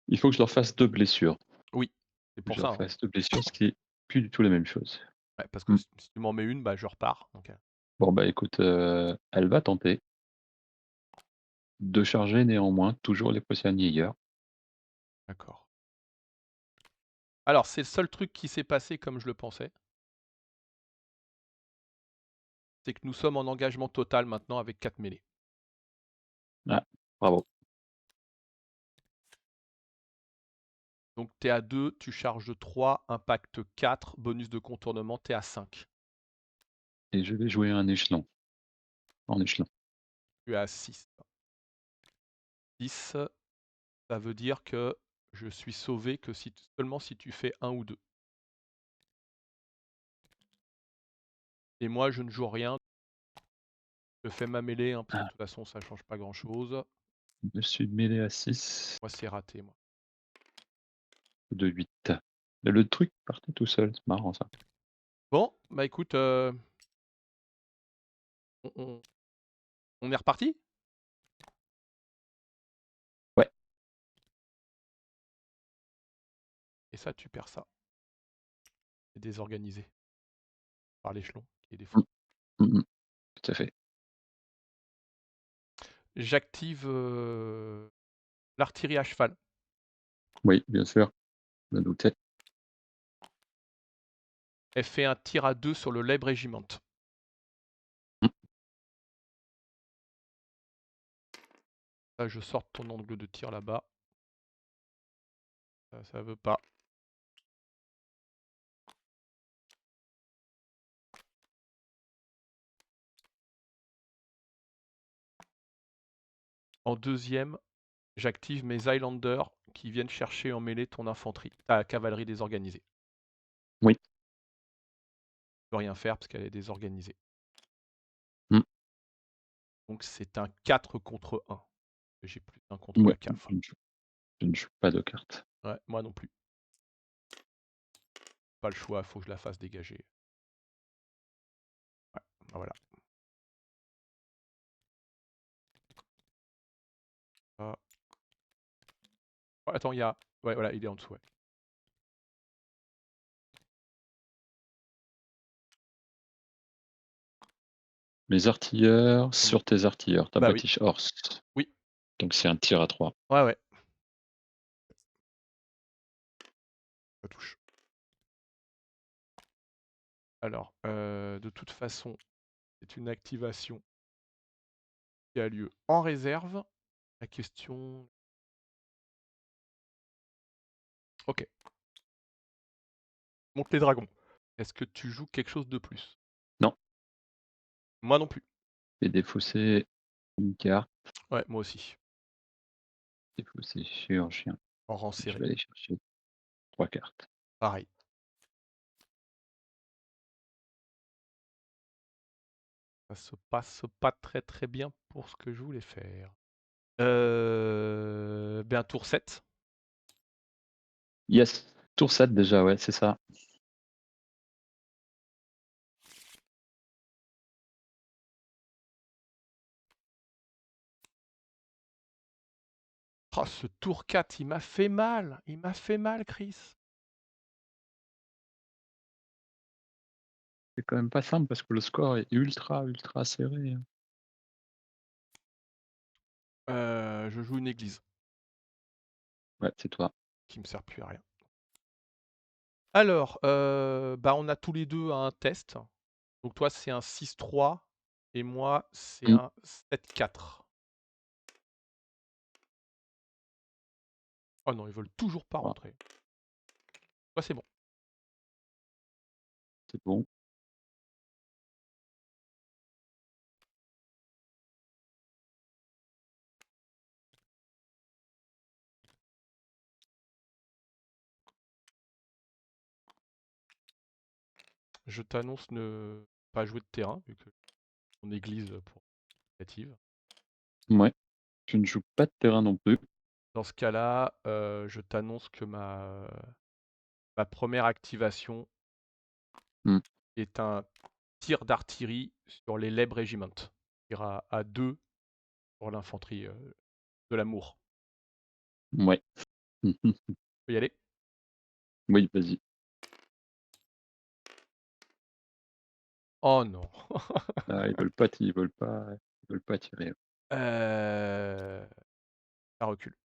Il faut que je leur fasse 2 blessures. Oui, c'est Que pour je ça, leur hein. fasse 2 blessures, ce qui est plus du tout la même chose. Ouais, parce que Mmh. si tu m'en mets une, bah, je repars. Donc, Bon, bah, écoute, elle va tenter de charger néanmoins toujours les Prussian Jäger. d'accord. Alors, c'est le seul truc qui s'est passé comme je le pensais. C'est que nous sommes en engagement total maintenant avec 4 mêlées. Ah, bravo. Donc tu es à 2, tu charges 3, impact 4, bonus de contournement, tu es à 5. Et je vais jouer un échelon. En échelon. Tu es à 6. 6, ça veut dire que je suis sauvé que seulement si tu fais 1 ou 2. Et moi, je ne joue rien. Je fais ma mêlée, hein, parce que de Ah, toute façon, ça change pas grand-chose. je me suis mêlé à 6 Moi, c'est raté, moi. de 8. Mais le truc partait tout seul, c'est marrant ça. Bon, bah écoute, on, on- on est reparti? Ouais. Et ça, tu perds ça. C'est désorganisé par l'échelon qui est des Mmh, fois. mmh. Tout à fait. J'active l'artillerie à cheval. Oui, bien sûr, je me doutais. Elle fait un tir à 2 sur le Light Regiment. Mmh. Là, je sors ton angle de tir là-bas. Ça veut pas. En deuxième, j'active mes Highlanders qui viennent chercher en mêlée ton infanterie, ta cavalerie désorganisée. Oui. Je peux rien faire parce qu'elle est désorganisée. Mmh. Donc c'est un 4 contre 1. J'ai plus d'un contre Ouais, la CAF. je ne joue pas de cartes. Ouais, moi non plus. Pas le choix, faut que je la fasse dégager. Ouais, bah voilà. Ah. Oh, attends, il y a... Ouais, voilà, il est en dessous, ouais. Les artilleurs Hum. sur tes artilleurs, ta Bah oui, British Horse. oui, Donc c'est un tir à 3. ouais, ouais. Ça touche. Alors, de toute façon, c'est une activation qui a lieu en réserve. La question... Ok. Monte les dragons. Est-ce que tu joues quelque chose de plus? Non, Moi non plus. j'ai défaussé une carte, Ouais, moi aussi. défaussé chirurgien. En rang Je serré. vais aller chercher 3 cartes. Pareil. Ça se passe pas très très bien pour ce que je voulais faire. Ben tour 7. Yes, tour 7 déjà, ouais, c'est ça. Oh, ce tour 4, il m'a fait mal. Il m'a fait mal, Chris. C'est quand même pas simple parce que le score est ultra, ultra serré, hein. Je joue une église Ouais, c'est toi. qui me sert plus à rien. Alors, bah on a tous les deux un test. Donc toi, c'est un 6-3 et moi, c'est Mmh. un 7-4. Oh non, ils veulent toujours pas Ah, rentrer. Toi, c'est bon. c'est bon. Je t'annonce ne pas jouer de terrain, vu que mon église pour initiative. Ouais, je ne joue pas de terrain non plus. Dans ce cas-là, je t'annonce que ma première activation Mmh. est un tir d'artillerie sur les Leb Regiment. Tir à 2 pour l'infanterie de l'amour. Ouais. Peut y aller? Oui, vas-y. Oh non. Ah, ils veulent pas tirer. Ça recule.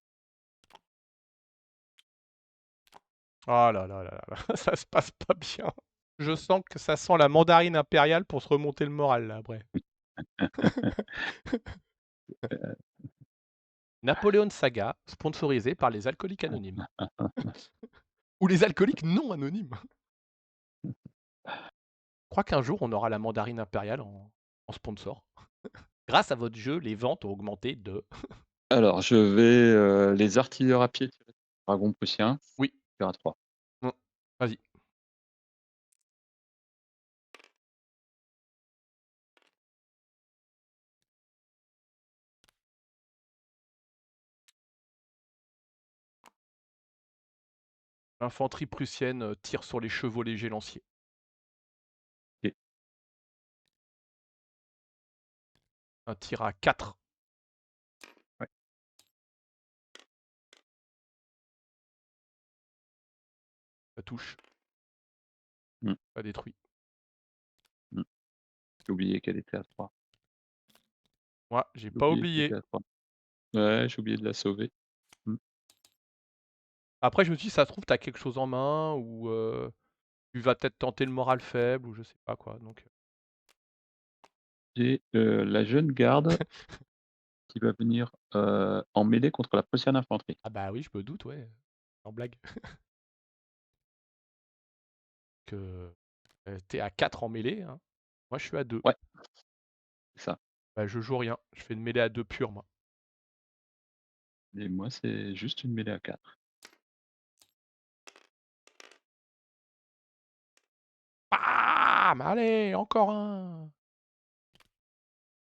Ah là là là là là, ça se passe pas bien. Je sens que ça sent la mandarine impériale pour se remonter le moral là après. Napoléon Saga, sponsorisé par les alcooliques anonymes. Ou les alcooliques non anonymes. Je crois qu'un jour on aura la mandarine impériale en sponsor. Grâce à votre jeu, les ventes ont augmenté de Alors je vais, les artilleurs à pied tirer dragon prussien, oui, faire à 3. mmh, vas-y. L'infanterie prussienne, tire sur les chevaux légers lanciers. OK. Un tir à 4, Ouais. ça touche, Mmh, ça détruit. mmh. J'ai oublié qu'elle était à 3. Moi, j'ai J'ai pas oublié qu'elle oublié. était à 3. Ouais, j'ai oublié de la sauver. Mmh. Après je me suis dit: «Ça se trouve, tu as quelque chose en main» ou tu vas peut-être tenter le moral faible ou je sais pas quoi donc J'ai, la jeune garde qui va venir, en mêlée contre la prussienne infanterie. ah bah oui, je me doute, ouais, sans blague que, tu es à 4 en mêlée, hein. Moi, je suis à 2. Ouais, c'est ça. Bah, je joue rien, je fais une mêlée à 2 pure, moi. Et moi, c'est juste une mêlée à 4. Bam! Allez, encore un!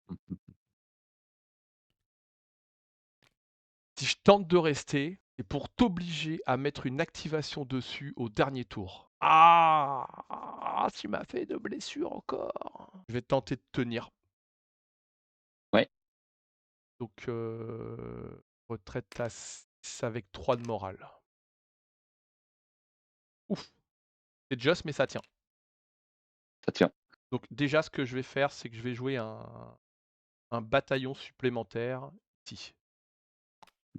Mmh. Si je tente de rester, c'est pour t'obliger à mettre une activation dessus au dernier tour. Ah! Ah, tu m'as fait de blessures encore. Je vais tenter de tenir. Ouais, Donc, retraite à 6 avec 3 de morale. Ouf! C'est just, mais ça tient. ça tient. Donc déjà, ce que je vais faire, c'est que je vais jouer un bataillon supplémentaire ici.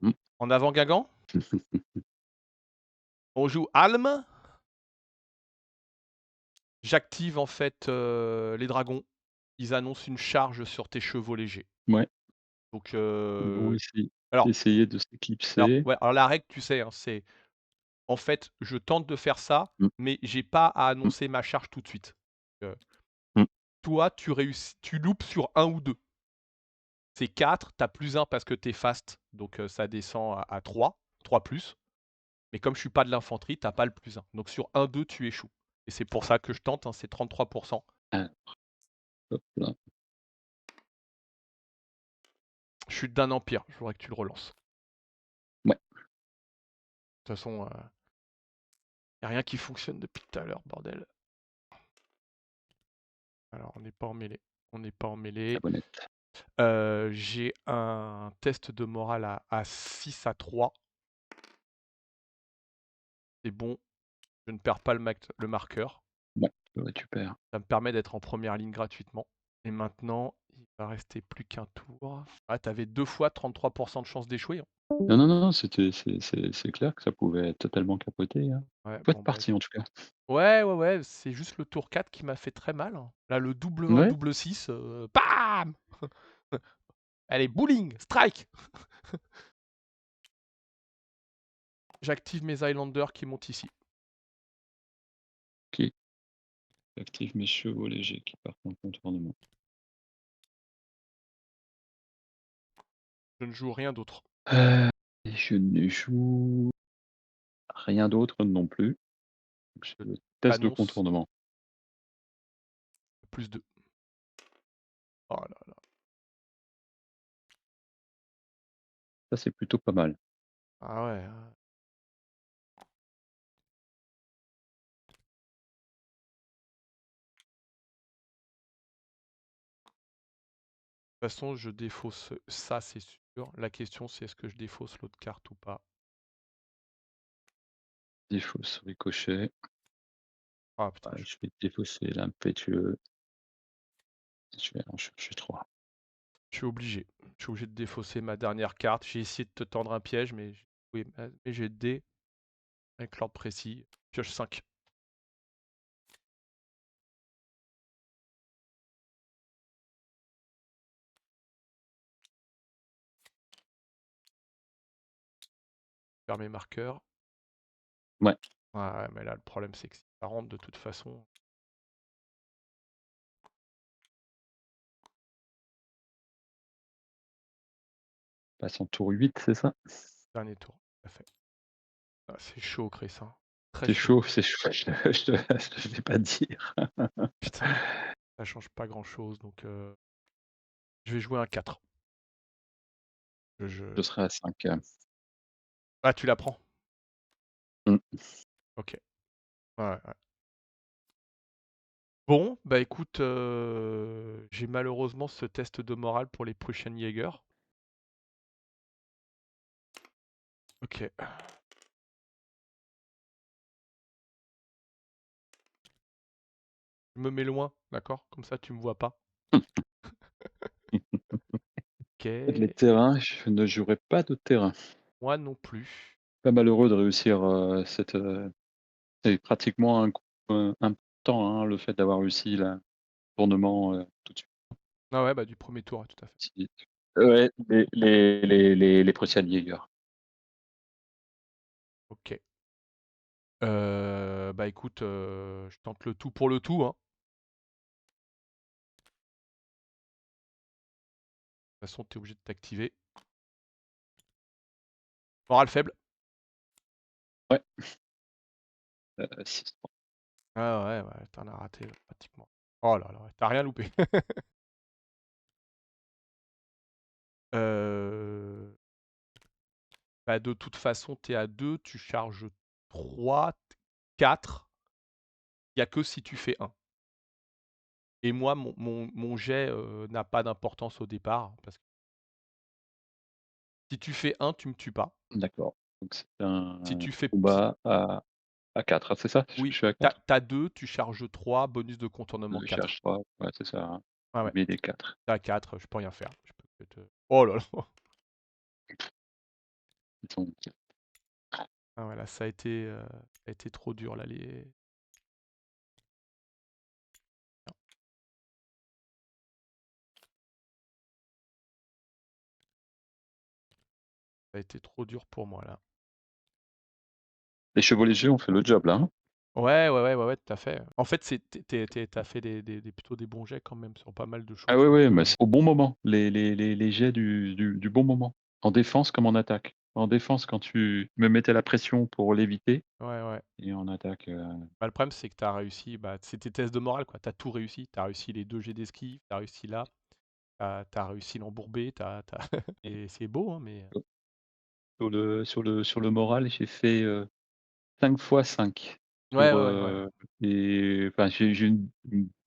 Mmh. En avant Guingamp, on joue Alm. J'active en fait, les dragons. Ils annoncent une charge sur tes chevaux légers. Ouais, Donc, ils vont essayer alors essayer de alors s'éclipser. ouais, alors la règle, tu sais, hein, c'est en fait, je tente de faire ça, Mmh, mais j'ai pas à mmh, annoncer ma charge tout de suite. Heu, mmh. toi, tu loupes sur un ou 2. C'est 4, tu as +1 parce que tu es fast, donc ça descend à 3, 3+. Mais comme je suis pas de l'infanterie, tu as pas le +1. Donc sur 1-2, tu échoues. Et c'est pour ça que je tente, hein, c'est 33%. Ah, hop là. Chute d'un empire, je voudrais que tu le relances. Ouais, De toute façon, y a rien qui fonctionne depuis tout à l'heure, bordel. Alors, on n'est pas en mêlée. On n'est pas en la mêlée. bonnette. J'ai un test de morale à 6 à 3. C'est bon, je ne perds pas le marqueur. Ouais, je le récupère. Ça me permet d'être en première ligne gratuitement. Et maintenant, il va rester plus qu'un tour. Ah, t'avais 2 fois 33% de chance d'échouer, hein. Non, non, non, non, c'est clair que ça pouvait être totalement capoté, hein. Ouais, Faut bon, être bah, parti en tout cas. ouais, ouais, ouais, c'est juste le tour 4 qui m'a fait très mal, hein. Là, le double 1, Ouais, double 6, bam! Allez, bowling, strike! J'active mes Highlanders qui montent ici. OK. J'active mes chevaux légers qui partent en contournement. Je ne joue rien d'autre. Et je ne joue rien d'autre non plus. Je le test de T'annonces contournement. +2. Oh là là. Ça, c'est plutôt pas mal. Ah ouais, hein. De toute façon, je défausse ça, c'est sûr. La question, c'est est-ce que je défausse l'autre carte ou pas? Défausse ricochet. Ah putain, Ouais, je vais défausser l'impétueux. Je vais en chercher 3. je suis obligé. Je suis obligé de défausser ma dernière carte. J'ai essayé de te tendre un piège, mais oui, mais j'ai le dé. avec l'ordre précis. Pioche 5. Faire mes marqueurs. Ouais. Ouais, mais là, le problème, c'est que si ça rentre de toute façon. Passe en tour 8, c'est ça? Dernier tour, tout à fait. Ah, c'est chaud, Cressin. Très C'est chaud. chaud, c'est chaud, je te vais pas dire. Putain, ça change pas grand-chose, donc je vais jouer un 4. Je serai à 5. Ah, tu la prends? Mmh. Ok. Ouais, ouais. Bon, bah écoute, j'ai malheureusement ce test de morale pour les prochaines Jaeger. Ok. Je me mets loin, d'accord? Comme ça, tu me vois pas. Les Ok. terrains, je ne jouerai pas de terrain. Moi non plus. Pas malheureux de réussir, cette, c'est pratiquement un temps, hein, le fait d'avoir réussi le tournement, tout de suite. Ah ouais, bah du premier tour, ouais, tout à fait. Si ouais, les Prussian Jäger. Ok. Bah écoute, je tente le tout pour le tout, hein. De toute façon, t'es obligé de t'activer. Morale faible. Ouais, 6. Ah ouais, ouais, t'en as raté pratiquement. Oh là là, t'as rien loupé. Euh, Bah de toute façon, t'es à 2, tu charges 3, 4. Il n'y a que si tu fais 1. Et moi, mon jet n'a pas d'importance au départ. Parce que si tu fais 1, tu me tues pas. D'accord, donc c'est Si un tu fais. combat à 4, c'est ça? Je Oui, suis à t'as 4? as 2, tu charges 3, bonus de contournement Je 4. cherche 3, ouais, c'est ça, hein. Ah ouais, Mais des 4. t'as 4, je peux rien faire. Je peux que te. Oh là là. Ils sont Ah ouais, là, ça a été trop dur, là, les. Ça a été trop dur pour moi, là. les chevaux légers ont fait le job là, hein? Ouais, ouais, ouais, ouais, ouais, tout à fait. En fait, t'as fait plutôt des bons jets quand même sur pas mal de Ah choses. oui, Donc, oui, mais c'est au bon moment, les jets du bon moment. En défense comme en attaque. En défense, quand tu me mettais la pression pour l'éviter ouais, ouais. et en attaque, Bah, le problème, c'est que t'as réussi. Bah, c'est tes tests de morale, quoi. T'as tout réussi. T'as réussi les 2 jets d'esquive, t'as réussi là, t'as réussi l'embourbé, Et c'est beau, hein, mais. sur le moral, j'ai fait, 5 fois 5 Ouais, pour, ouais, ouais, ouais. et enfin j'ai une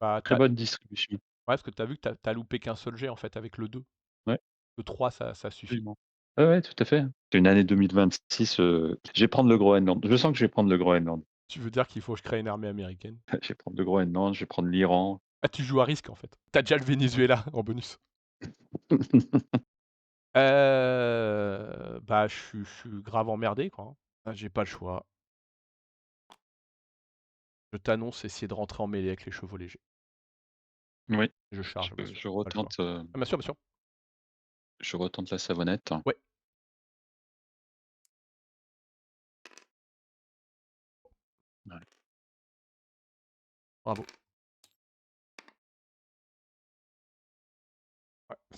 Bah, très bonne distribution. ouais, parce que t'as vu que t'as loupé qu'un seul jet, en fait, avec le 2. Ouais, Le 3, ça suffit. absolument. Ouais, ouais, tout à fait. C'est une année 2026, je vais prendre le Groenland. Je sens que je vais prendre le Groenland. Tu veux dire qu'il faut que je crée une armée américaine? Je vais prendre le Groenland, je vais prendre l'Iran. Ah, tu joues à risque, en fait. T'as déjà le Venezuela en bonus. Bah, je suis grave emmerdé, quoi, hein. Ah, j'ai pas le choix. Je t'annonce essayer de rentrer en mêlée avec les chevaux légers. Oui, Je charge, bien sûr. je Pas le choix. retente, Ah, bien sûr, bien sûr. je retente la savonnette. Ouais, Ouais. bravo. Ouais.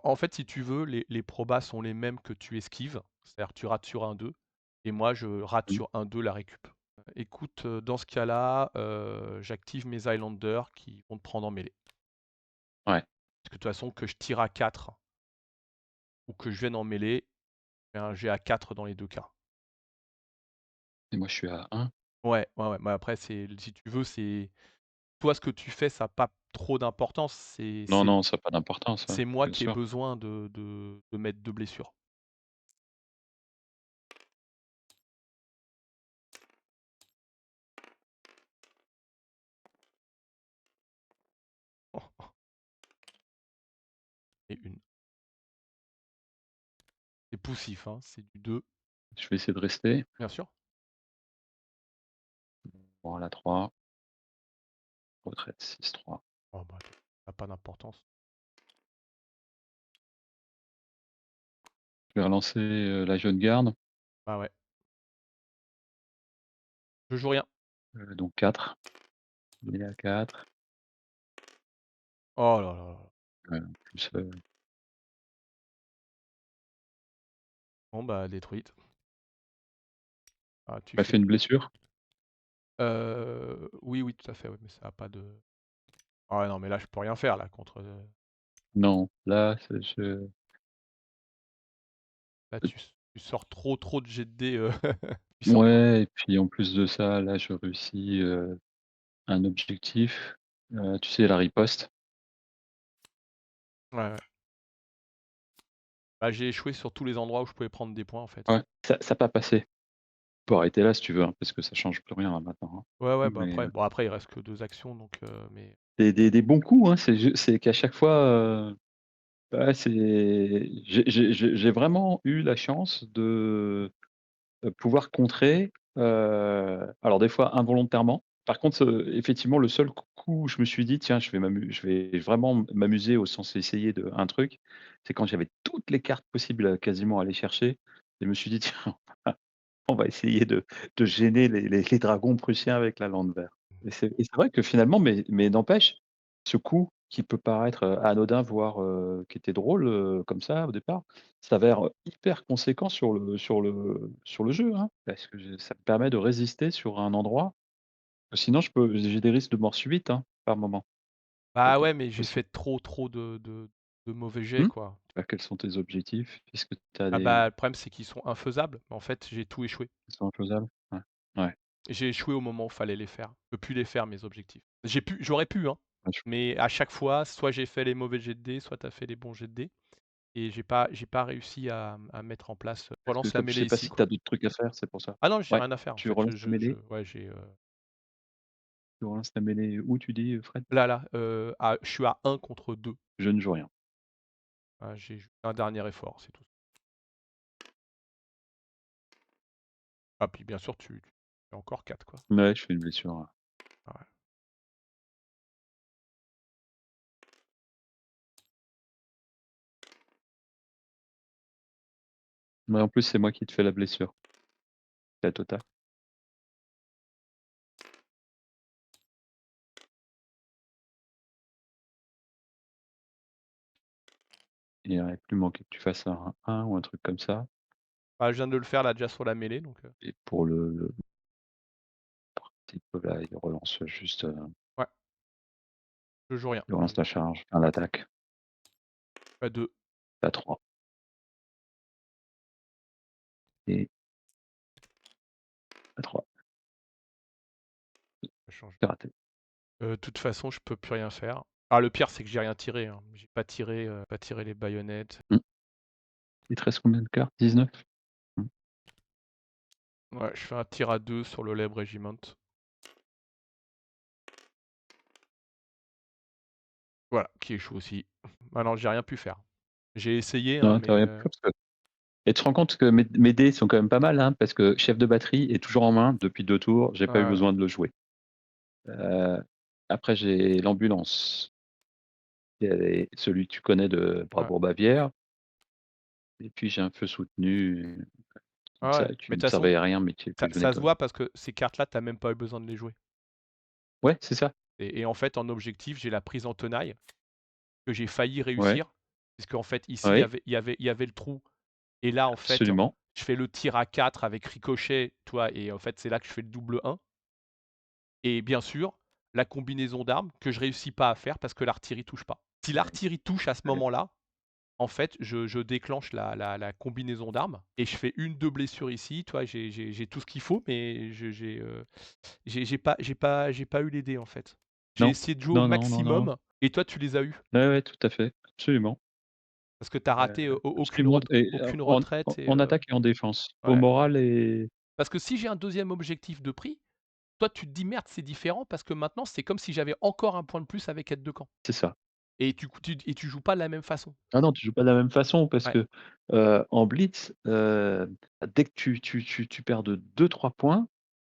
En fait, si tu veux, les probas sont les mêmes que tu esquives. C'est-à-dire tu rates sur un 2. Et moi, je rate Mmh. sur un 2 la récup. Écoute, dans ce cas-là, j'active mes Highlanders qui vont te prendre en mêlée. Ouais, Parce que de toute façon, que je tire à 4 ou que je vienne en mêlée, j'ai un jet à 4 dans les deux cas. et moi je suis à 1. Ouais, ouais, ouais. Mais après, si tu veux, c'est toi ce que tu fais, ça n'a pas trop d'importance. Non, non, ça a pas d'importance, C'est moi bien qui ai sûr. besoin de mettre 2 blessures. Et une. C'est poussif, hein, c'est du 2. Je vais essayer de rester. Bien sûr. Voilà 3, retraite 6-3. Oh bah, ça a pas d'importance. Je vais relancer, la jeune garde, Bah ouais. Je joue rien. donc 4. Il est à 4. Oh là là là. Plus, Bon bah détruite. Ah tu m'a fais fait une blessure? oui, oui, tout à fait, oui, mais ça a pas de ah ouais, non, mais là, je peux rien faire là contre, Non, là, c'est je là tu sors trop de jet de dés, puissants, quoi. ouais et puis en plus de ça, là, je réussis, un objectif, tu sais la riposte? Ouais, ouais. Bah, j'ai échoué sur tous les endroits où je pouvais prendre des points, en fait. Ouais, ça a pas passé. On peut arrêter là si tu veux, hein, parce que ça change plus rien, là, maintenant, hein. Ouais, ouais, bah, Mais, après il reste que 2 actions donc mais des bons coups, hein, c'est qu'à chaque fois, ouais, c'est j'ai vraiment eu la chance de pouvoir contrer, alors des fois involontairement. Par contre, effectivement, le seul coup où je me suis dit: «Tiens, je vais vraiment m'amuser au sens essayer de un truc», c'est quand j'avais toutes les cartes possibles, quasiment à aller chercher et je me suis dit: «Tiens, on va essayer de gêner les dragons prussiens avec la lande verte» et c'est vrai que finalement mais n'empêche, ce coup qui peut paraître, anodin, voire, qui était drôle, comme ça au départ, s'avère hyper conséquent sur le jeu, hein. Parce que ça me permet de résister sur un endroit, sinon j'ai des risques de mort subite, hein, par moment. Ça bah, peut ouais, être mais j'ai aussi. fait trop de mauvais jets, Mmh? quoi. Quels sont tes objectifs? Est-ce que tu as Ah des bah, le problème, c'est qu'ils sont infaisables. En fait, j'ai tout échoué. qui sont infaisables? Ouais. Ouais. J'ai échoué au moment où fallait les faire. Je peux plus les faire, mes objectifs. J'aurais pu, hein, Ouais, je mais à chaque fois, soit j'ai fait les mauvais jets de dés, soit tu as fait les bons jets de dés et j'ai pas réussi à mettre en place, je parce que relance la comme je mêlée sais pas ici, si tu as quoi. d'autres trucs à faire, c'est pour ça. Ah non, j'ai Ouais, rien à faire, en tu fait. relances ta mêlée Ouais, j'ai, tu relances ta mêlée où tu dis, Fred? là, je suis à 1 contre 2. Je ne joue rien. Ah, j'ai juste un dernier effort, c'est tout. Ah puis bien sûr, tu fais encore 4 quoi. Ouais, je fais une blessure, Ah ouais. mais en plus, c'est moi qui te fais la blessure, la totale. Il aurait plus manqué que tu fasses un ou un truc comme ça Ah, je viens de le faire là déjà sur la mêlée donc et pour le type là, il relance juste, ouais, je joue rien. il relance la charge, enfin l'attaque. Bah 2, Tu 3 et tu 3. ça change. C'est raté. Toute façon, je peux plus rien faire. Ah le pire, c'est que j'ai rien tiré, hein. J'ai pas tiré les baïonnettes. Mmh. Il te reste combien de cartes? 19? Mmh. Ouais, je fais un tir à 2 sur le Leb Regiment. Voilà, qui échoue aussi. Ah non, j'ai rien pu faire. J'ai essayé, hein, Non, tu mais rien pu faire parce que et tu te rends compte que mes dés sont quand même pas mal, hein, parce que chef de batterie est toujours en main depuis 2 tours, j'ai pas eu ouais, besoin de le jouer. Heu, après j'ai l'ambulance, qui est celui que tu connais de ouais. Bravoure-Bavière et puis j'ai un feu soutenu, Ah ouais, qui mais ne de toute façon, servait à rien, mais que je venais ça se quand même. voit parce que ces cartes-là, tu as même pas eu besoin de les jouer Ouais, c'est ça. et en fait, en objectif, j'ai la prise en tenaille que j'ai failli Ouais, réussir puisqu'en fait, ici, oui, il y avait le trou et là, en fait, absolument. je fais le tir à 4 avec ricochet, tu vois? Et en fait, c'est là que je fais le double 1 et bien sûr, la combinaison d'armes que je réussis pas à faire parce que l'artillerie touche pas. Si Ouais, l'artillerie touche à ce ouais. moment-là, en fait, je déclenche la combinaison d'armes et je fais 1-2 blessures ici, tu vois? J'ai tout ce qu'il faut, mais j'ai pas eu les dés, en fait. J'ai Non, essayé de jouer au non, non, non, non. maximum et toi, tu les as eus. Ouais, ouais, tout à fait, absolument, Parce que tu as raté, absolument et aucune en retraite et en attaque et en défense, au ouais. moral et Parce que si j'ai un deuxième objectif de prix, toi, tu te dis: «Merde, c'est différent» parce que maintenant, c'est comme si j'avais encore un point de plus avec aide de camp. c'est ça. et tu joues pas de la même façon. Ah non, tu joues pas de la même façon parce Ouais, que, en blitz, dès que tu perds de 2-3 points,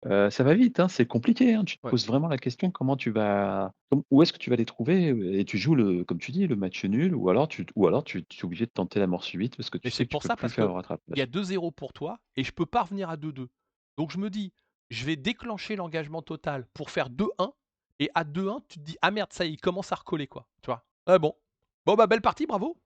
ça va vite, hein, c'est compliqué, hein. Tu te ouais. poses vraiment la question comment tu vas où est-ce que tu vas les trouver, et tu joues comme tu dis, le match nul ou alors tu es obligé de tenter la mort subite parce que Mais tu c'est sais que tu pour peux ça, plus parce faire qu'il le y a rattrapage. 2-0 pour toi et je peux pas revenir à 2-2. Donc je me dis: «Je vais déclencher l'engagement total pour faire 2-1», et à 2-1, tu te dis: «Ah merde, ça y est, il commence à recoller, quoi». Tu vois? Ouais, bon. Bon, bah, belle partie, bravo!